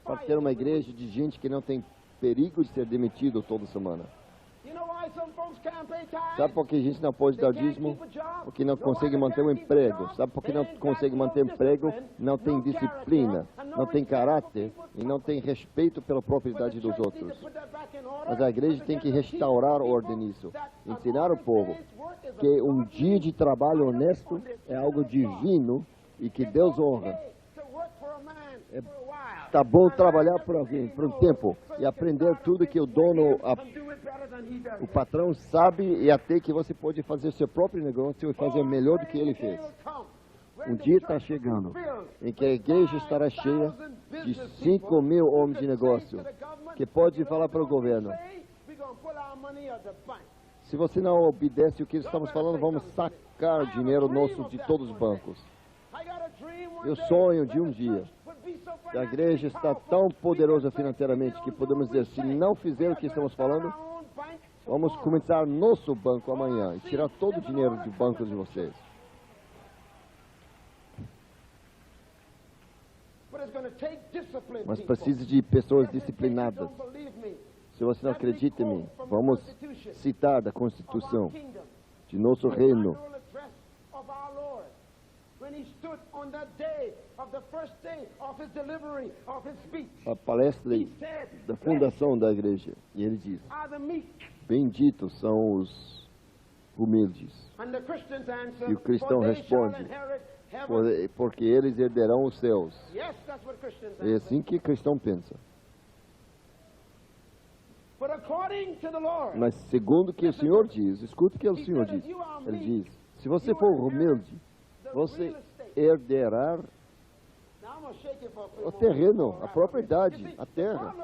para ter uma igreja de gente que não tem perigo de ser demitido toda semana. Sabe por que a gente não pode dar dízimo? Porque não consegue manter um emprego. Sabe por que não consegue manter um emprego? Não tem disciplina, não tem caráter e não tem respeito pela propriedade dos outros. Mas a igreja tem que restaurar a ordem nisso. Ensinar o povo que um dia de trabalho honesto é algo divino e que Deus honra. Tá bom trabalhar por alguém, por um tempo, e aprender tudo que o dono, o patrão sabe, e até que você pode fazer seu próprio negócio e fazer melhor do que ele fez. Um dia está chegando em que a igreja estará cheia de 5.000 homens de negócio que pode falar para o governo: se você não obedece o que estamos falando, vamos sacar dinheiro nosso de todos os bancos. Eu sonho de um dia que a igreja está tão poderosa financeiramente que podemos dizer, se não fizer o que estamos falando, vamos começar nosso banco amanhã e tirar todo o dinheiro do banco de vocês. Mas precisa de pessoas disciplinadas. Se você não acredita em mim, vamos citar da Constituição de nosso reino. A palestra da fundação da igreja. E ele diz: benditos são os humildes. E o cristão responde: porque eles herderão os céus. É assim que o cristão pensa. Mas segundo o que o Senhor diz, escuta o que o Senhor diz. Ele diz: se você for humilde, você herderá o terreno, a propriedade, a terra.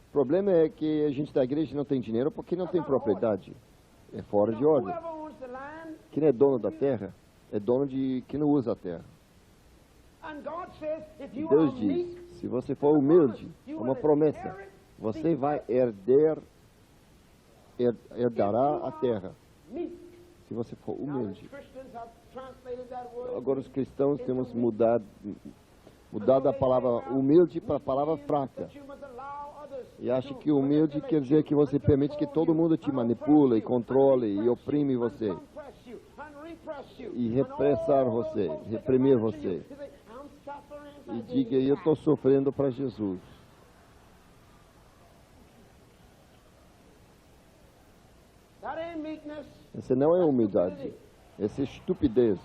O problema é que a gente da igreja não tem dinheiro porque não tem propriedade. É fora de ordem. Quem é dono da terra é dono de quem não usa a terra. E Deus diz: se você for humilde, é uma promessa, você vai herdará a terra. Se você for humilde. Agora os cristãos temos mudado a palavra humilde para a palavra fraca. E acho que humilde quer dizer que você permite que todo mundo te manipule, e controle e oprime você. E repressar você, reprimir você. E diga: eu estou sofrendo para Jesus. Essa não é humildade. Essa é estupidez.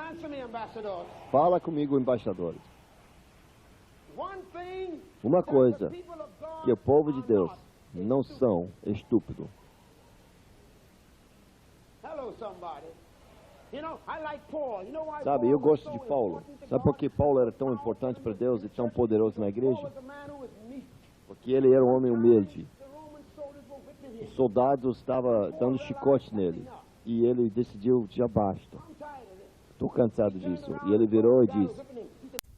Answer me, ambassadors. Fala comigo, embaixadores. One thing Uma that coisa the people of God que o povo de are Deus not. não são estúpidos. Hello, somebody. You know, I like Paul. You know why Sabe, Paul eu was gosto so de Paulo. important to Sabe God? por que Paulo era tão importante para Deus e tão poderoso na Paul igreja? was a man who was meek. Porque ele era um homem humilde. The Roman soldiers were whipping him. Os soldados estavam dando chicote nele. E ele decidiu, já basta. I'm tired of it. Estou cansado disso. E ele virou e disse,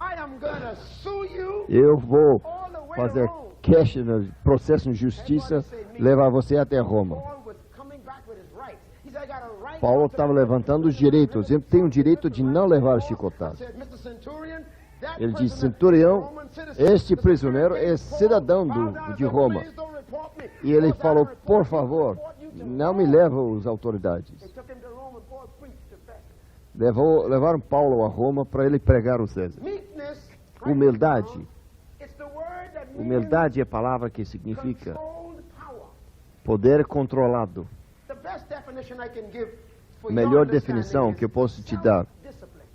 I am gonna sue you eu vou all the way fazer to Rome. cash, processo de justiça, levar você até Roma. Paul was coming back with his rights. He said, I got a right Paulo not to estava be levantando os direitos. Ele tem o direito de não levar I chicotadas. said, Mr. Centurion, that Ele disse, prisoner centurião, is a Roman citizen. este The prisioneiro centurion é came, cidadão Paul bowed down and de said, Roma. "Please don't report me." E ele Because I falou, don't report por you, favor, report you to não me Rome. leva às autoridades. They took him to Rome and Paul preached to Festus. Levaram Paulo a Roma para ele pregar o César. Meekness, Humildade. it's the word that means Humildade é a palavra que significa controlled power. poder controlado. The best definition I can give for Melhor your definição understanding que eu is posso te dar self-discipline.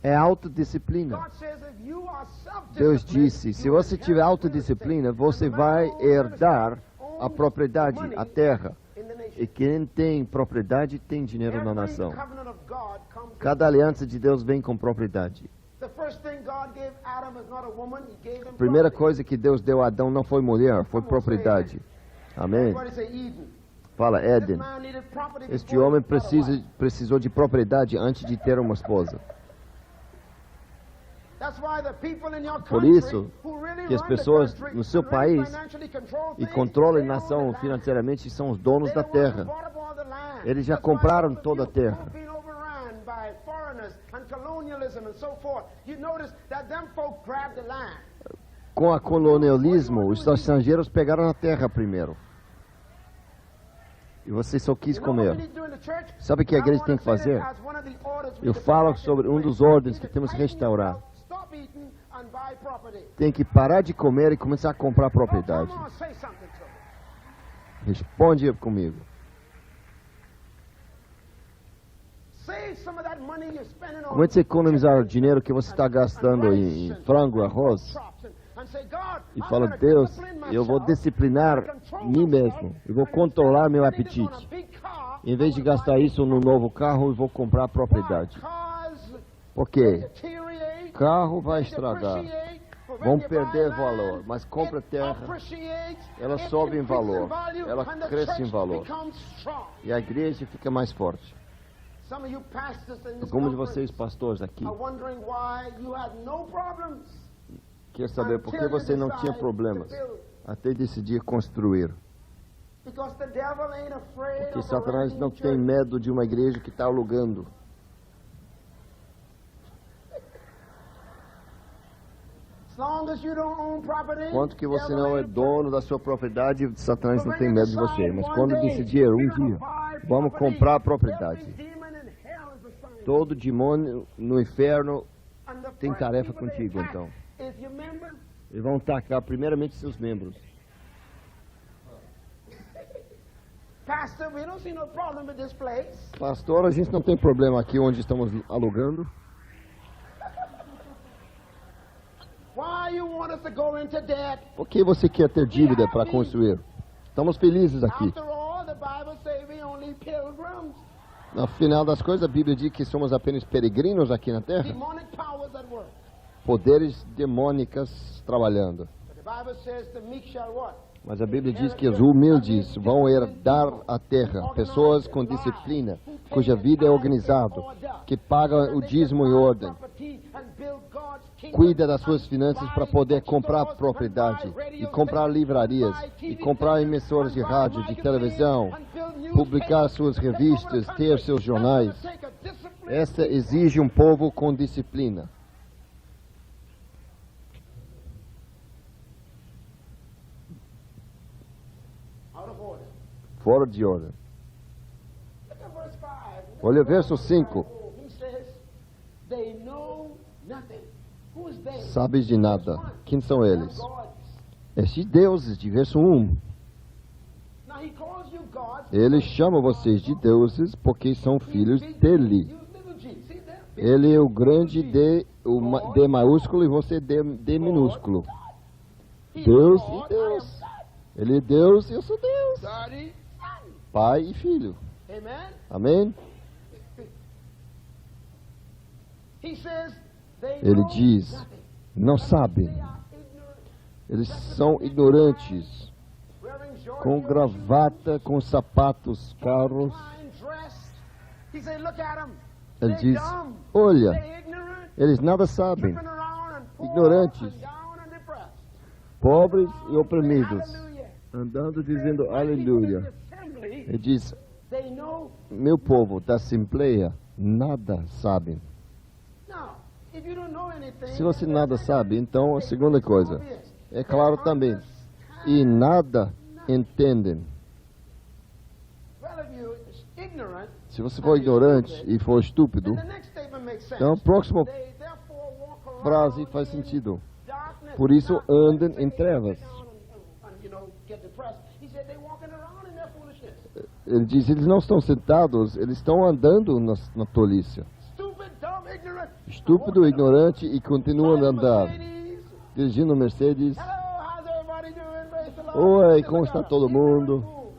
é autodisciplina. God says if you are Deus self-disciplined, disse, se you você inherit tiver real autodisciplina, estate. você And the vai man who owns herdar real estate a owns propriedade, money a terra. in the nation. E quem tem propriedade tem dinheiro na Every nação. covenant of God comes with Cada aliança de Deus vem com propriedade. the first thing God gave Adam is not a woman, he gave him A primeira property. coisa que Deus deu a Adão não foi mulher, foi propriedade. Amém? Everybody say Eden. Fala, This Éden. man needed property Este before he homem got a wife. precisou de propriedade antes de ter uma esposa. That's why the people in your Por country isso who really que as run the pessoas country no seu and really país financially control e things, controlam a they own nação the land. financeiramente são os donos They're da the ones who terra. bought up all the land. Eles já That's why compraram those of toda a you terra. who've been overrun by foreigners and colonialism and so forth, you notice that them folk grabbed the land. Com a colonialismo, os estrangeiros pegaram a terra primeiro. E você só quis You know what we comer. need to do in the church? Sabe o que a I igreja wanna tem que say this fazer? as one of the orders we Eu need to falo practice sobre in um the dos way. ordens You que need to temos que tighten restaurar. yourself, stop eating and buy property. Tem que parar de comer e começar a comprar Oh, propriedade. come on, say something to me. Responde comigo. Save some of that money you're spending on Comece a economizar o dinheiro que você está gastando em frango, arroz. E fala, Deus, eu vou disciplinar mim mesmo. Eu vou controlar meu apetite. Em vez de gastar isso no novo carro, eu vou comprar propriedade. Por quê? Carro vai estragar. Vão perder valor. Mas compra terra, ela sobe em valor. Ela cresce em valor. E a igreja fica mais forte. Alguns de vocês, pastores aqui, quer saber por que você não tinha problemas até decidir construir. Porque Satanás não tem medo de uma igreja que está alugando. Quanto que você não é dono da sua propriedade, Satanás não tem medo de você. Mas quando decidir um dia, vamos comprar a propriedade. Todo demônio no inferno tem tarefa contigo, então. E vão atacar primeiramente seus membros. Pastor, a gente não tem problema aqui onde estamos alugando. Por que você quer ter dívida para construir? Estamos felizes aqui. No final das coisas, a Bíblia diz que somos apenas peregrinos aqui na terra. Poderes demônicos trabalhando. Mas a Bíblia diz que os humildes vão herdar a terra. Pessoas com disciplina, cuja vida é organizada, que pagam o dízimo em ordem. Cuida das suas finanças para poder comprar propriedade, e comprar livrarias, e comprar emissoras de rádio, de televisão, publicar suas revistas, ter seus jornais. Essa exige um povo com disciplina. Fora de ordem. Olha o verso 5. Sabes de nada. Quem são eles? Estes deuses, de verso 1. Ele chama vocês de deuses porque são filhos dele. Ele é o grande D, D maiúsculo, e você D minúsculo. Deus e Deus. Ele é Deus e eu sou Deus. Pai e Filho. Amém? Ele diz, não sabem. Eles são ignorantes, com gravata, com sapatos caros. Ele diz, olha, eles nada sabem, ignorantes, pobres e oprimidos, andando dizendo aleluia. Ele diz, meu povo da Assembleia nada sabe. Se você nada sabe, então a segunda coisa, é claro também, e nada entendem. Se você for ignorante e for estúpido, então a próxima frase faz sentido. Por isso andam em trevas. Ele diz, eles não estão sentados, eles estão andando na tolice. Estúpido, ignorante e continuam a andar. Dirigindo Mercedes. Oi, como está todo mundo?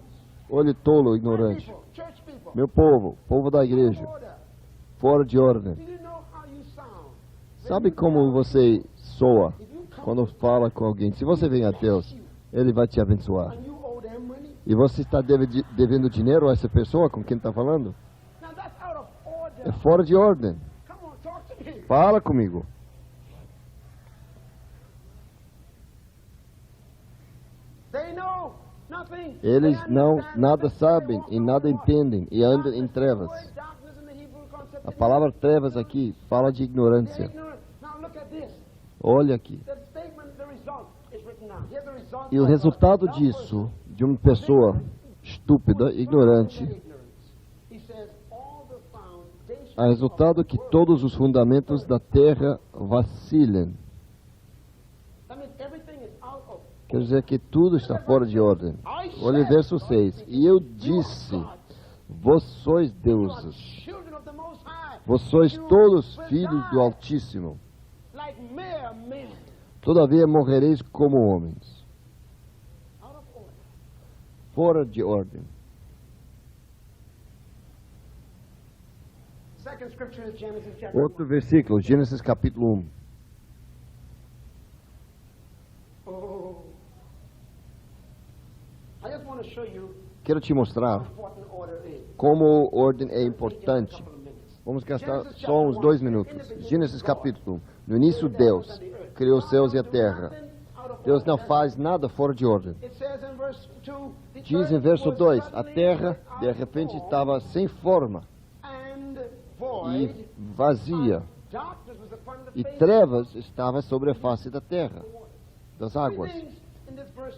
Olhe, tolo, ignorante. Meu povo, povo da igreja, fora de ordem. Sabe como você soa quando fala com alguém? Se você vem a Deus, Ele vai te abençoar. E você está devendo dinheiro a essa pessoa com quem está falando? É fora de ordem. Fala comigo. Eles nada sabem e nada entendem e andam em trevas. A palavra trevas aqui fala de ignorância. Olha aqui. E o resultado disso, de uma pessoa estúpida, ignorante, é o resultado que todos os fundamentos da terra vacilem. Quer dizer que tudo está fora de ordem. Olha o verso 6. E eu disse, vós sois deuses. Vós sois todos filhos do Altíssimo. Todavia morrereis como homens. Fora de ordem. Outro versículo, Gênesis capítulo 1. Quero te mostrar como ordem é importante. Vamos gastar só uns 2 minutos. Gênesis capítulo 1. No início, Deus criou os céus e a terra. Deus não faz nada fora de ordem. Diz em verso 2, a terra de repente estava sem forma e vazia, e trevas estavam sobre a face da terra, das águas.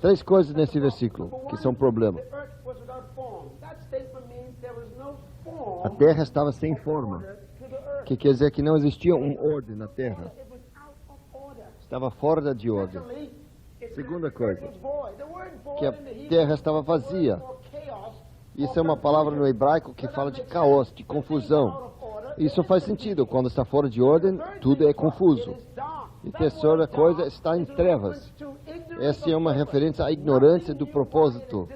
3 coisas nesse versículo que são problema. A terra estava sem forma, que quer dizer que não existia uma ordem na terra. Estava fora de ordem. Segunda coisa, que a terra estava vazia. Isso é uma palavra no hebraico que fala de caos, de confusão. Isso faz sentido. Quando está fora de ordem, tudo é confuso. E terceira coisa, está em trevas. Essa é uma referência à ignorância do propósito.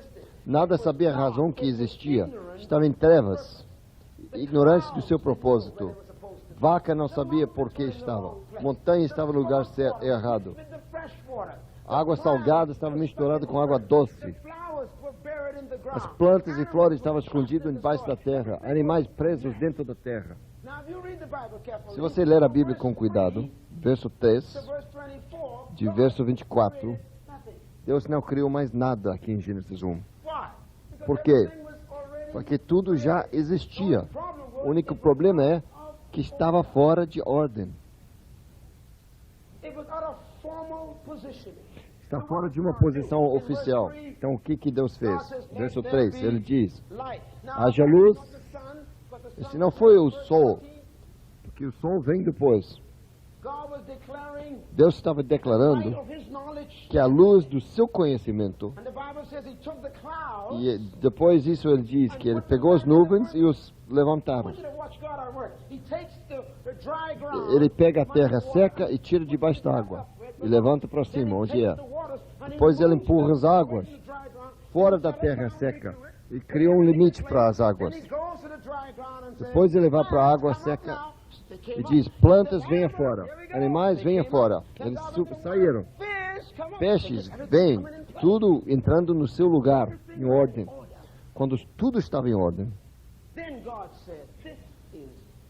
Nada sabia a razão que existia. Estava em trevas. Ignorância do seu propósito. Vaca não sabia por que estava. Montanha estava no lugar errado. Água salgada estava misturada com água doce. As plantas e flores estavam escondidas embaixo da terra. Animais presos dentro da terra. Se você ler a Bíblia com cuidado, verso 3, de verso 24, Deus não criou mais nada aqui em Gênesis 1. Por quê? Porque tudo já existia. O único problema é que estava fora de ordem. Está fora de uma posição oficial. Então o que Deus fez? Verso 3, ele diz, haja luz. Esse não foi o sol, porque o sol vem depois. Deus estava declarando que a luz do seu conhecimento, e depois disso ele diz que ele pegou as nuvens e os levantaram. ele pega a terra seca e tira debaixo da água e levanta para cima, onde é. Depois ele empurra as águas fora da terra seca e cria um limite para as águas. Depois ele vai para a água seca e diz: plantas, venha fora, animais, venha fora. Eles saíram. Peixes, vem, tudo entrando no seu lugar, em ordem. Quando tudo estava em ordem,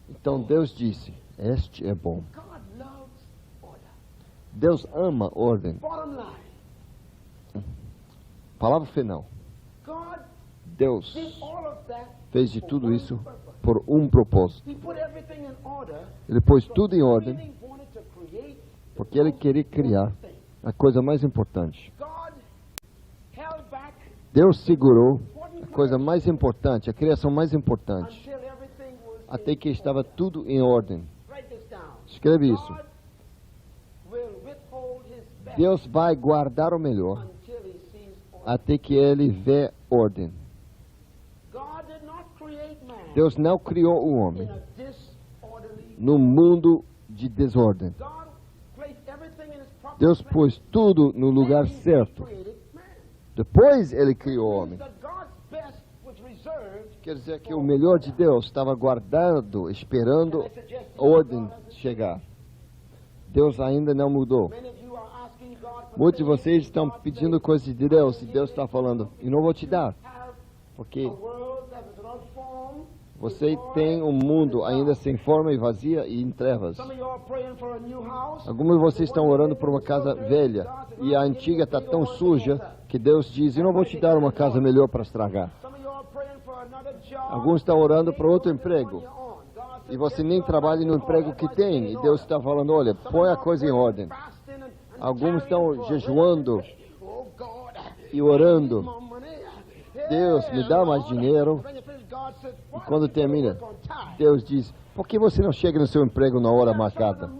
então Deus disse: este é bom. Deus ama ordem. Palavra final. Deus fez de tudo isso por um propósito. Ele pôs tudo em ordem porque ele queria criar a coisa mais importante. Deus segurou a coisa mais importante, a criação mais importante, até que estava tudo em ordem. Escreve isso. Deus vai guardar o melhor até que ele vê ordem. Deus não criou o homem no mundo de desordem. Deus pôs tudo no lugar certo. Depois ele criou o homem. Quer dizer que o melhor de Deus estava guardado, esperando a ordem chegar. Deus ainda não mudou. Muitos de vocês estão pedindo coisas de Deus e Deus está falando: eu não vou te dar, porque você tem um mundo ainda sem forma e vazia e em trevas. Alguns de vocês estão orando por uma casa velha e a antiga está tão suja que Deus diz: eu não vou te dar uma casa melhor para estragar. Alguns estão orando para outro emprego e você nem trabalha no emprego que tem, e Deus está falando: olha, põe a coisa em ordem. Alguns estão jejuando e orando: Deus, me dá mais dinheiro. E quando termina, Deus diz: por que você não chega no seu emprego na hora marcada?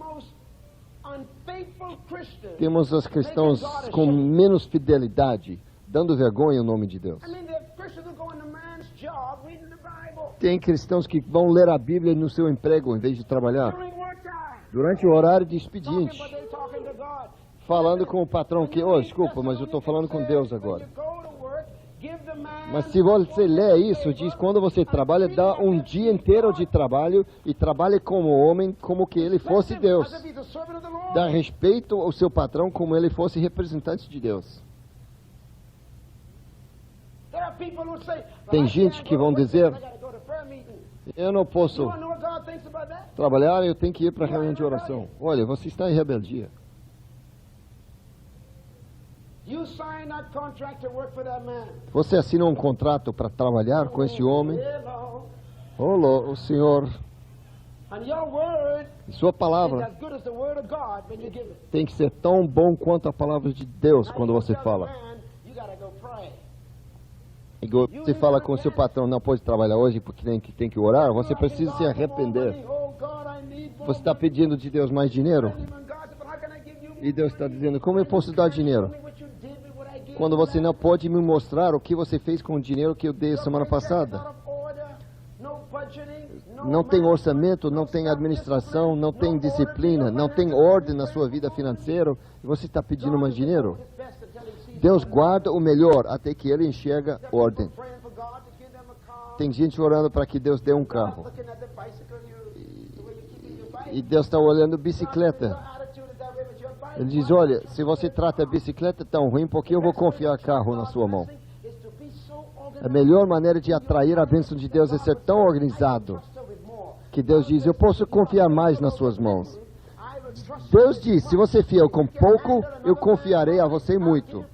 Temos os cristãos com menos fidelidade, dando vergonha em nome de Deus. Tem cristãos que vão ler a Bíblia no seu emprego em vez de trabalhar, durante o horário de expediente, falando com o patrão que: oh, desculpa, mas eu estou falando com Deus agora. Mas se você lê isso, diz: quando você trabalha, dá um dia inteiro de trabalho e trabalhe como homem, como que ele fosse Deus. Dá respeito ao seu patrão como ele fosse representante de Deus. Tem gente que vão dizer: eu não posso trabalhar, eu tenho que ir para a reunião de oração. Olha, você está em rebeldia. Você assinou um contrato para trabalhar com esse homem. O Senhor, e sua palavra tem que ser tão bom quanto a palavra de Deus quando você fala. E você fala com o seu patrão: não pode trabalhar hoje porque tem que orar. Você precisa se arrepender. Você está pedindo de Deus mais dinheiro? E Deus está dizendo: como eu posso dar dinheiro quando você não pode me mostrar o que você fez com o dinheiro que eu dei semana passada? Não tem orçamento, não tem administração, não tem disciplina, não tem ordem na sua vida financeira, e você está pedindo mais dinheiro? Deus guarda o melhor até que ele enxerga ordem. Tem gente orando para que Deus dê um carro. E Deus está olhando bicicleta. Ele diz: olha, se você trata a bicicleta tão ruim, por que eu vou confiar carro na sua mão? A melhor maneira de atrair a bênção de Deus é ser tão organizado que Deus diz: eu posso confiar mais nas suas mãos. Deus diz: se você é fiel com pouco, eu confiarei a você muito.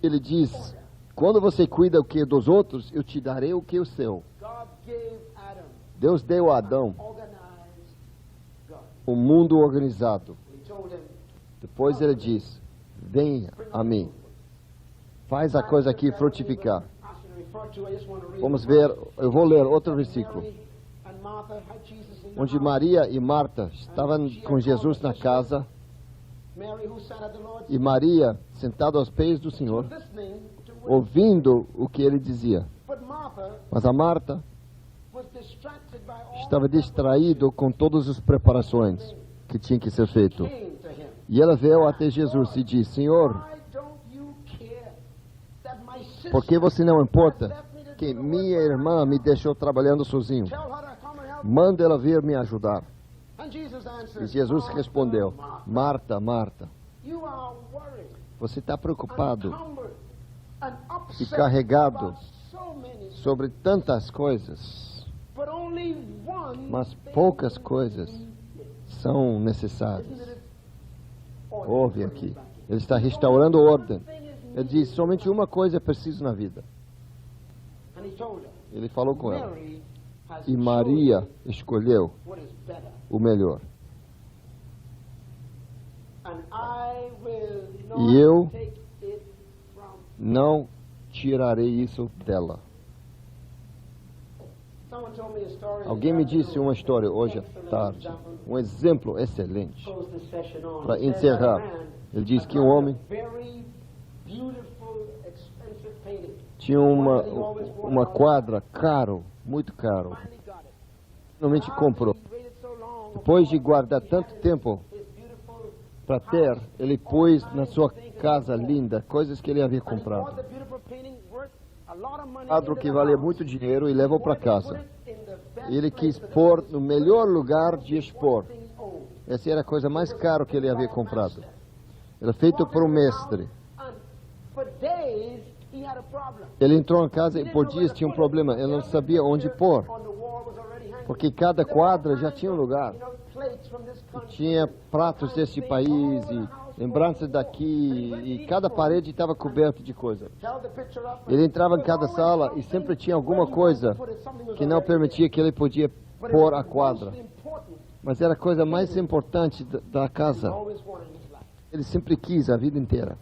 Ele diz: quando você cuida o que é dos outros, eu te darei o que é o seu. Deus deu a Adão o mundo organizado. Depois ele diz: venha a mim, faz a coisa aqui frutificar. Vamos ver, eu vou ler outro versículo, onde Maria e Marta estavam com Jesus na casa, e Maria sentada aos pés do Senhor, ouvindo o que ele dizia. Mas a Marta estava distraído com todas as preparações que tinha que ser feito. E ela veio até Jesus e disse: Senhor, por que você não importa que minha irmã me deixou trabalhando sozinho? Manda ela vir me ajudar. E Jesus respondeu: Marta, Marta, você está preocupado e carregado sobre tantas coisas, mas poucas coisas são necessárias. Ouve aqui. Ele está restaurando ordem. Ele diz: somente uma coisa é preciso na vida. Ele falou com ela. E Maria escolheu o melhor. E eu não tirarei isso dela. Alguém me disse uma história hoje à tarde, um exemplo excelente para encerrar. Ele diz que um homem tinha uma quadra muito caro. Finalmente comprou. Depois de guardar tanto tempo para ter, ele pôs na sua casa linda coisas que ele havia comprado. Quadro que valia muito dinheiro e levou para casa. Ele quis pôr no melhor lugar de expor. Essa era a coisa mais cara que ele havia comprado. Era feito por um mestre. Ele entrou na casa e por dias tinha um problema. Ele não sabia onde pôr. Porque cada quadra já tinha um lugar. Tinha pratos desse país e lembranças daqui. E cada parede estava coberta de coisa. Ele entrava em cada sala e sempre tinha alguma coisa que não permitia que ele podia pôr a quadra. Mas era a coisa mais importante da casa. Ele sempre quis a vida inteira.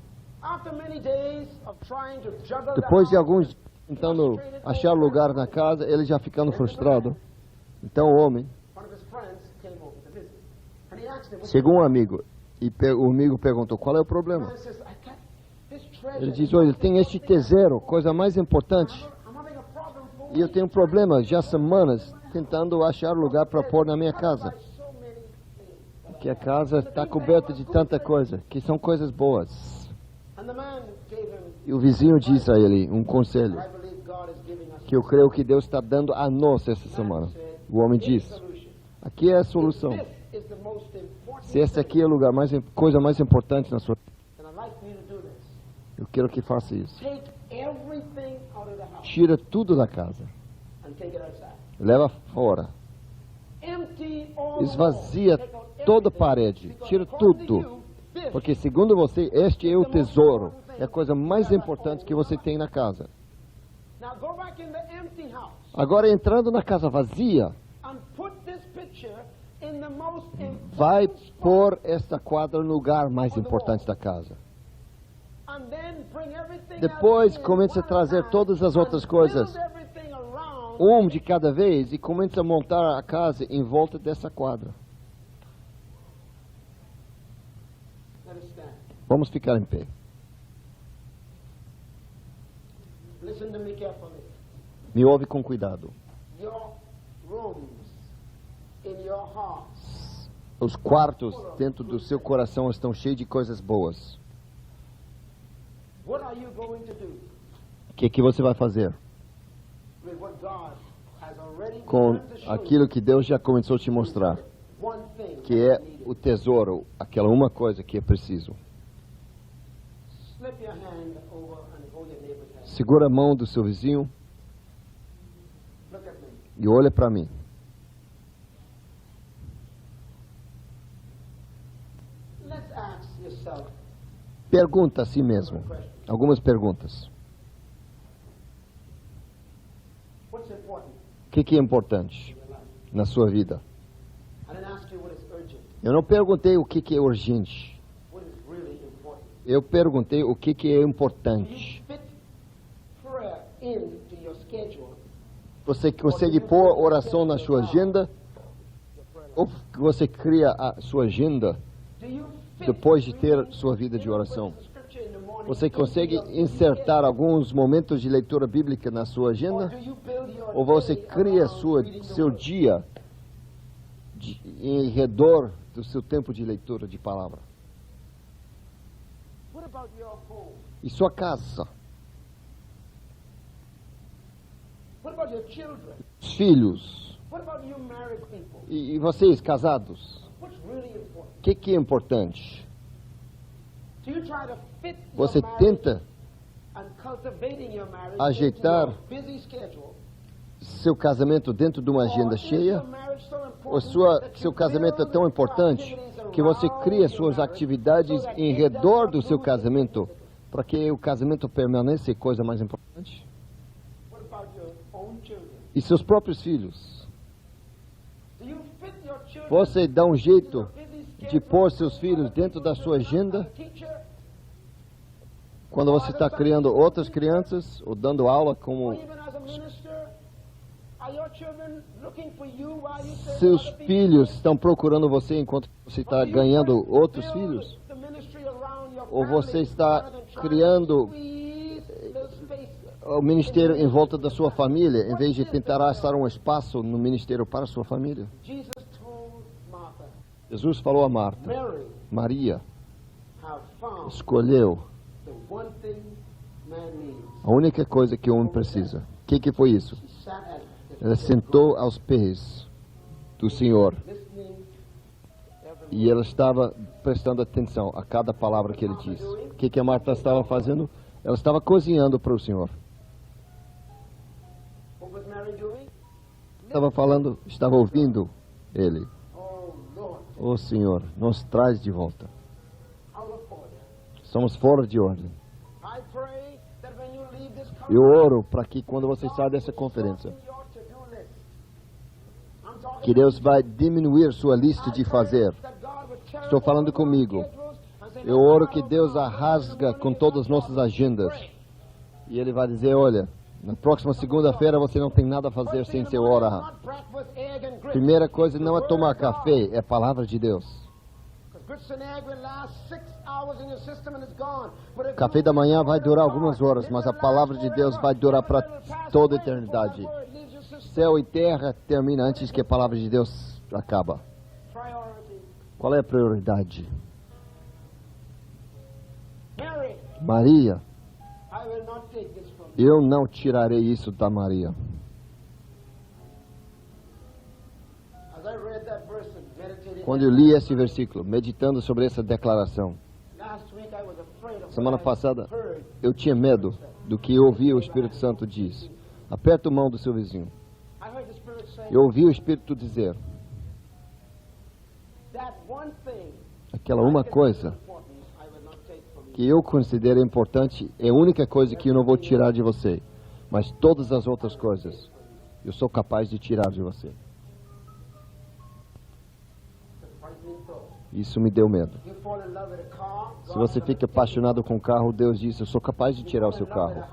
Depois de alguns dias tentando achar lugar na casa, ele já ficando frustrado. Então o homem chegou um amigo e o amigo perguntou: qual é o problema? Ele diz: olha, tem este tesouro, coisa mais importante, e eu tenho um problema já há semanas tentando achar lugar para pôr na minha casa. Que a casa está coberta de tanta coisa, que são coisas boas. E o vizinho disse a ele um conselho que eu creio que Deus está dando a nós essa semana. O homem disse: aqui é a solução. Se esse aqui é o lugar coisa mais importante na sua vida, eu quero que faça isso. Tira tudo da casa. Leva fora. Esvazia toda a parede. Tira tudo. Porque segundo você, este é o tesouro. É a coisa mais importante que você tem na casa. Agora, entrando na casa vazia, vai pôr esta quadra no lugar mais importante da casa. Depois, comece a trazer todas as outras coisas, um de cada vez, e comece a montar a casa em volta dessa quadra. Vamos ficar em pé. Me ouve com cuidado. Os quartos dentro do seu coração estão cheios de coisas boas. O que você vai fazer com aquilo que Deus já começou a te mostrar, que é o tesouro, aquela uma coisa que é preciso? Segura a mão do seu vizinho e olha para mim. Pergunta a si mesmo algumas perguntas. O que é importante na sua vida? Eu não perguntei o que é urgente. Eu perguntei o que é importante. Você consegue pôr oração na sua agenda? Ou você cria a sua agenda depois de ter sua vida de oração? Você consegue insertar alguns momentos de leitura bíblica na sua agenda? Ou você cria seu dia em redor do seu tempo de leitura de palavra? E sua casa? Os filhos? E vocês, casados? O que é importante? Você tenta ajeitar seu casamento dentro de uma agenda cheia? Ou seu casamento é tão importante que você cria suas atividades em redor do seu casamento para que o casamento permaneça coisa mais importante? E seus próprios filhos? Você dá um jeito de pôr seus filhos dentro da sua agenda quando você está criando outras crianças ou dando aula como seus filhos estão procurando você enquanto você está ganhando outros filhos? Ou você está criando o ministério em volta da sua família, em vez de tentar achar um espaço no ministério para a sua família? Jesus falou a Marta, Maria escolheu a única coisa que o homem precisa. O que foi isso? Ela sentou aos pés do Senhor e ela estava prestando atenção a cada palavra que ele disse. O que a Marta estava fazendo? Ela estava cozinhando para o Senhor. Estava ouvindo ele. Oh Senhor, nos traz de volta. Somos fora de ordem. Eu oro para que quando você sair dessa conferência, que Deus vai diminuir sua lista de fazer. Estou falando comigo. Eu oro que Deus a rasga com todas as nossas agendas. E Ele vai dizer, olha, na próxima segunda-feira você não tem nada a fazer sem seu orar. Primeira coisa não é tomar café, é a palavra de Deus. Café da manhã vai durar algumas horas, mas a palavra de Deus vai durar para toda a eternidade. Céu e terra termina antes que a palavra de Deus acaba. Qual é a prioridade? Maria, eu não tirarei isso da Maria. Quando eu li esse versículo, meditando sobre essa declaração, semana passada, eu tinha medo do que eu ouvi o Espírito Santo diz. Aperta a mão do seu vizinho. Eu ouvi o Espírito dizer, aquela uma coisa que eu considero importante é a única coisa que eu não vou tirar de você. Mas todas as outras coisas, eu sou capaz de tirar de você. Isso me deu medo. Se você fica apaixonado com o carro, Deus diz, eu sou capaz de tirar o seu carro.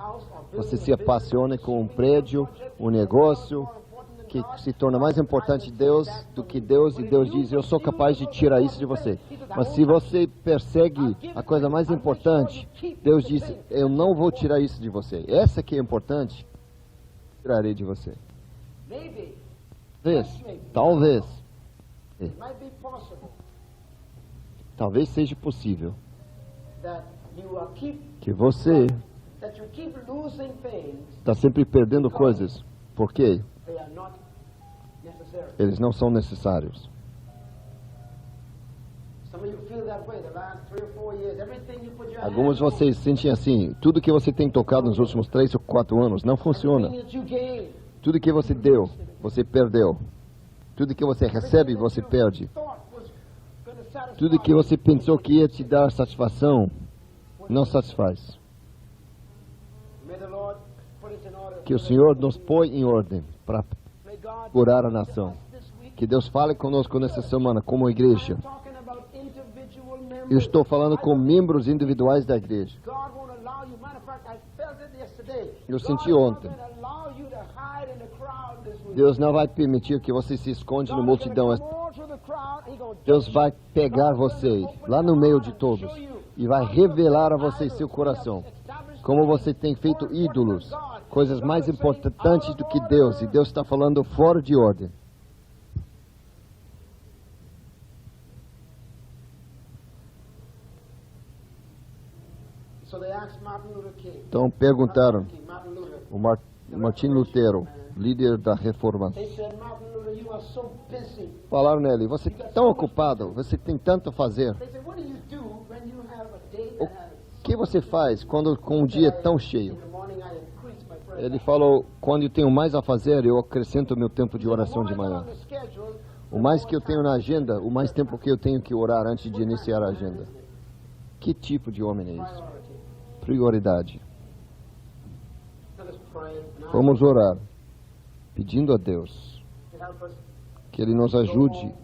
Você se apaixona com um prédio, um negócio, que se torna mais importante Deus do que Deus, e Deus diz, eu sou capaz de tirar isso de você. Mas se você persegue a coisa mais importante, Deus diz, eu não vou tirar isso de você. Essa que é importante, tirarei de você. Talvez seja possível que você está sempre perdendo coisas. Por quê? Eles não são necessários. Alguns de vocês sentem assim, tudo que você tem tocado nos últimos 3 ou 4 anos não funciona. Tudo que você deu, você perdeu. Tudo que você recebe, você perde. Tudo que você pensou que ia te dar satisfação, não satisfaz. Que o Senhor nos põe em ordem para curar a nação. Que Deus fale conosco nessa semana como igreja. Eu estou falando com membros individuais da igreja. Eu senti ontem. Deus não vai permitir que você se esconde na multidão. Deus vai pegar você lá no meio de todos e vai revelar a você seu coração. Como você tem feito ídolos, coisas mais importantes do que Deus, e Deus está falando fora de ordem. Então perguntaram o Martin Lutero, líder da Reforma. Falaram nele: você é tão ocupado, você tem tanto a fazer. O que você faz quando com um dia tão cheio? Ele falou: quando eu tenho mais a fazer, eu acrescento o meu tempo de oração de manhã. O mais que eu tenho na agenda, o mais tempo que eu tenho que orar antes de iniciar a agenda. Que tipo de homem é isso? Prioridade. Vamos orar, pedindo a Deus que Ele nos ajude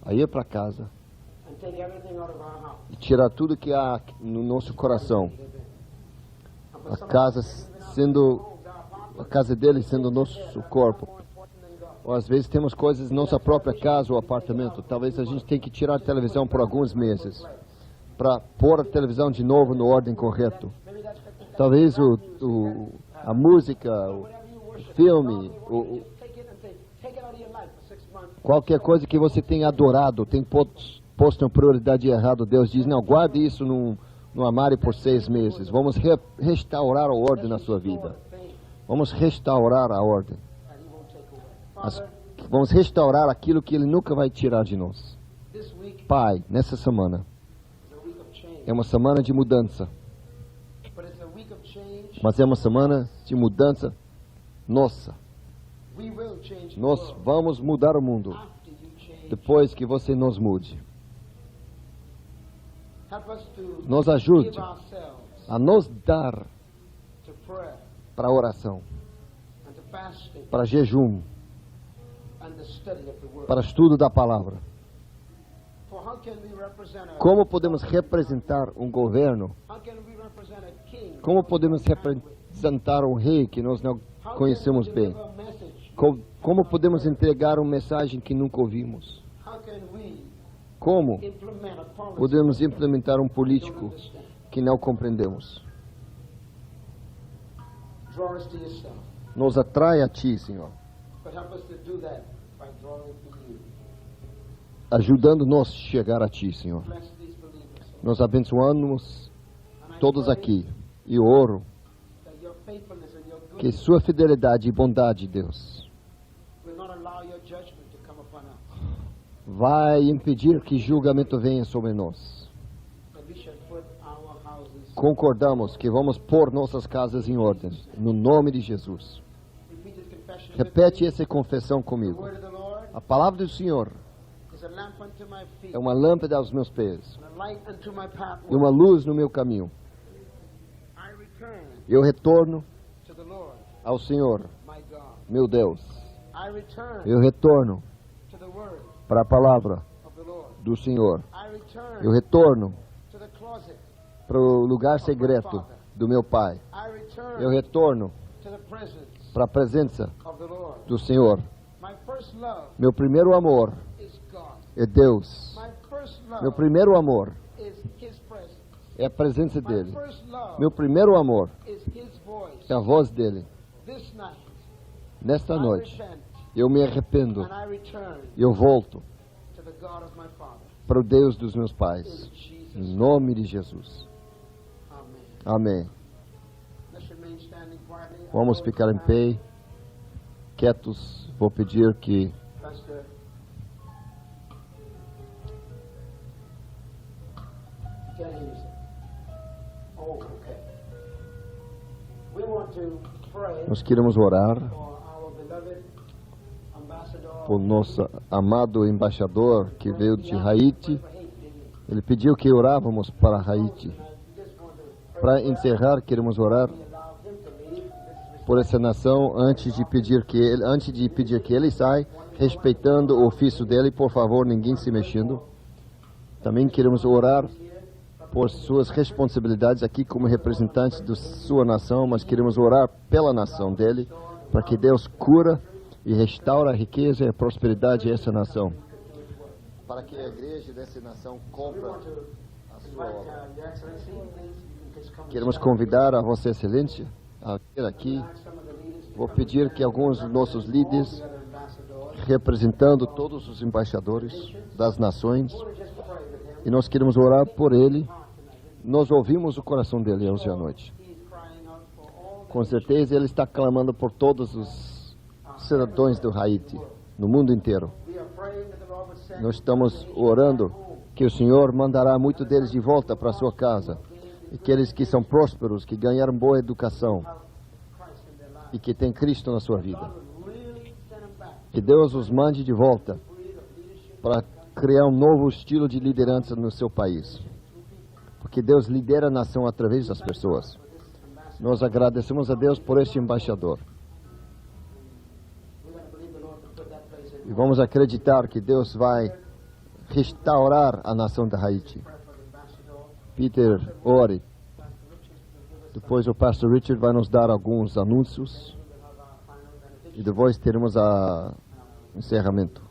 a ir para casa e tirar tudo que há no nosso coração. A casa dele sendo o nosso corpo. Ou às vezes temos coisas em nossa própria casa ou apartamento. Talvez a gente tenha que tirar a televisão por alguns meses para pôr a televisão de novo na ordem correta. Talvez a música, o filme, qualquer coisa que você tenha adorado, tem posto em prioridade errado. Deus diz: não, guarde isso no armário por 6 meses. Vamos restaurar a ordem na sua vida. Vamos restaurar a ordem. Vamos restaurar aquilo que Ele nunca vai tirar de nós. Pai, nessa semana é uma semana de mudança, mas é uma semana de mudança nossa. Nós vamos mudar o mundo depois que você nos mude. Nos ajude a nos dar para a oração, para jejum, para estudo da palavra. Como podemos representar um governo? Como podemos representar um rei que nós não conhecemos bem? Como podemos entregar uma mensagem que nunca ouvimos? Como podemos implementar um político que não compreendemos? Nos atrai a Ti, Senhor, ajudando-nos a chegar a Ti, Senhor. Nós abençoamos todos aqui e oro que Sua fidelidade e bondade, Deus, vai impedir que julgamento venha sobre nós. Concordamos que vamos pôr nossas casas em ordem, no nome de Jesus. Repete essa confissão comigo. A palavra do Senhor é uma lâmpada aos meus pés e uma luz no meu caminho. Eu retorno ao Senhor, meu Deus. Eu retorno para a palavra do Senhor. Eu retorno para o lugar secreto do meu Pai. Eu retorno para a presença do Senhor. Meu primeiro amor é Deus. Meu primeiro amor é a presença dEle. Meu primeiro amor é a voz dEle. Nesta noite, eu me arrependo. Eu volto para o Deus dos meus pais. Em nome de Jesus. Amém. Vamos ficar em pé, quietos. Vou pedir que nós queremos orar por nosso amado embaixador que veio de Haiti. Ele pediu que orávamos para Haiti. Para encerrar, queremos orar por essa nação antes de pedir que ele saia, respeitando o ofício dele. Por favor, ninguém se mexendo. Também queremos orar por suas responsabilidades aqui como representantes da sua nação, mas queremos orar pela nação dele, para que Deus cura e restaure a riqueza e a prosperidade dessa nação. Para que a igreja dessa nação compre Your Excellency, please, you can just come Queremos convidar a Vossa Excelência a vir aqui. Vou pedir que alguns dos nossos líderes, representando todos os embaixadores das nações, e nós queremos orar por ele. Nós ouvimos o coração dele hoje à noite. Com certeza ele está clamando por todos os cidadãos do Haiti, no mundo inteiro. Nós estamos orando que o Senhor mandará muitos deles de volta para sua casa. E aqueles que são prósperos, que ganharam boa educação e que têm Cristo na sua vida. Que Deus os mande de volta para criar um novo estilo de liderança no seu país. Porque Deus lidera a nação através das pessoas. Nós agradecemos a Deus por este embaixador. E vamos acreditar que Deus vai restaurar a nação da Haiti. Peter, ore. Depois o pastor Richard vai nos dar alguns anúncios. E depois teremos o encerramento.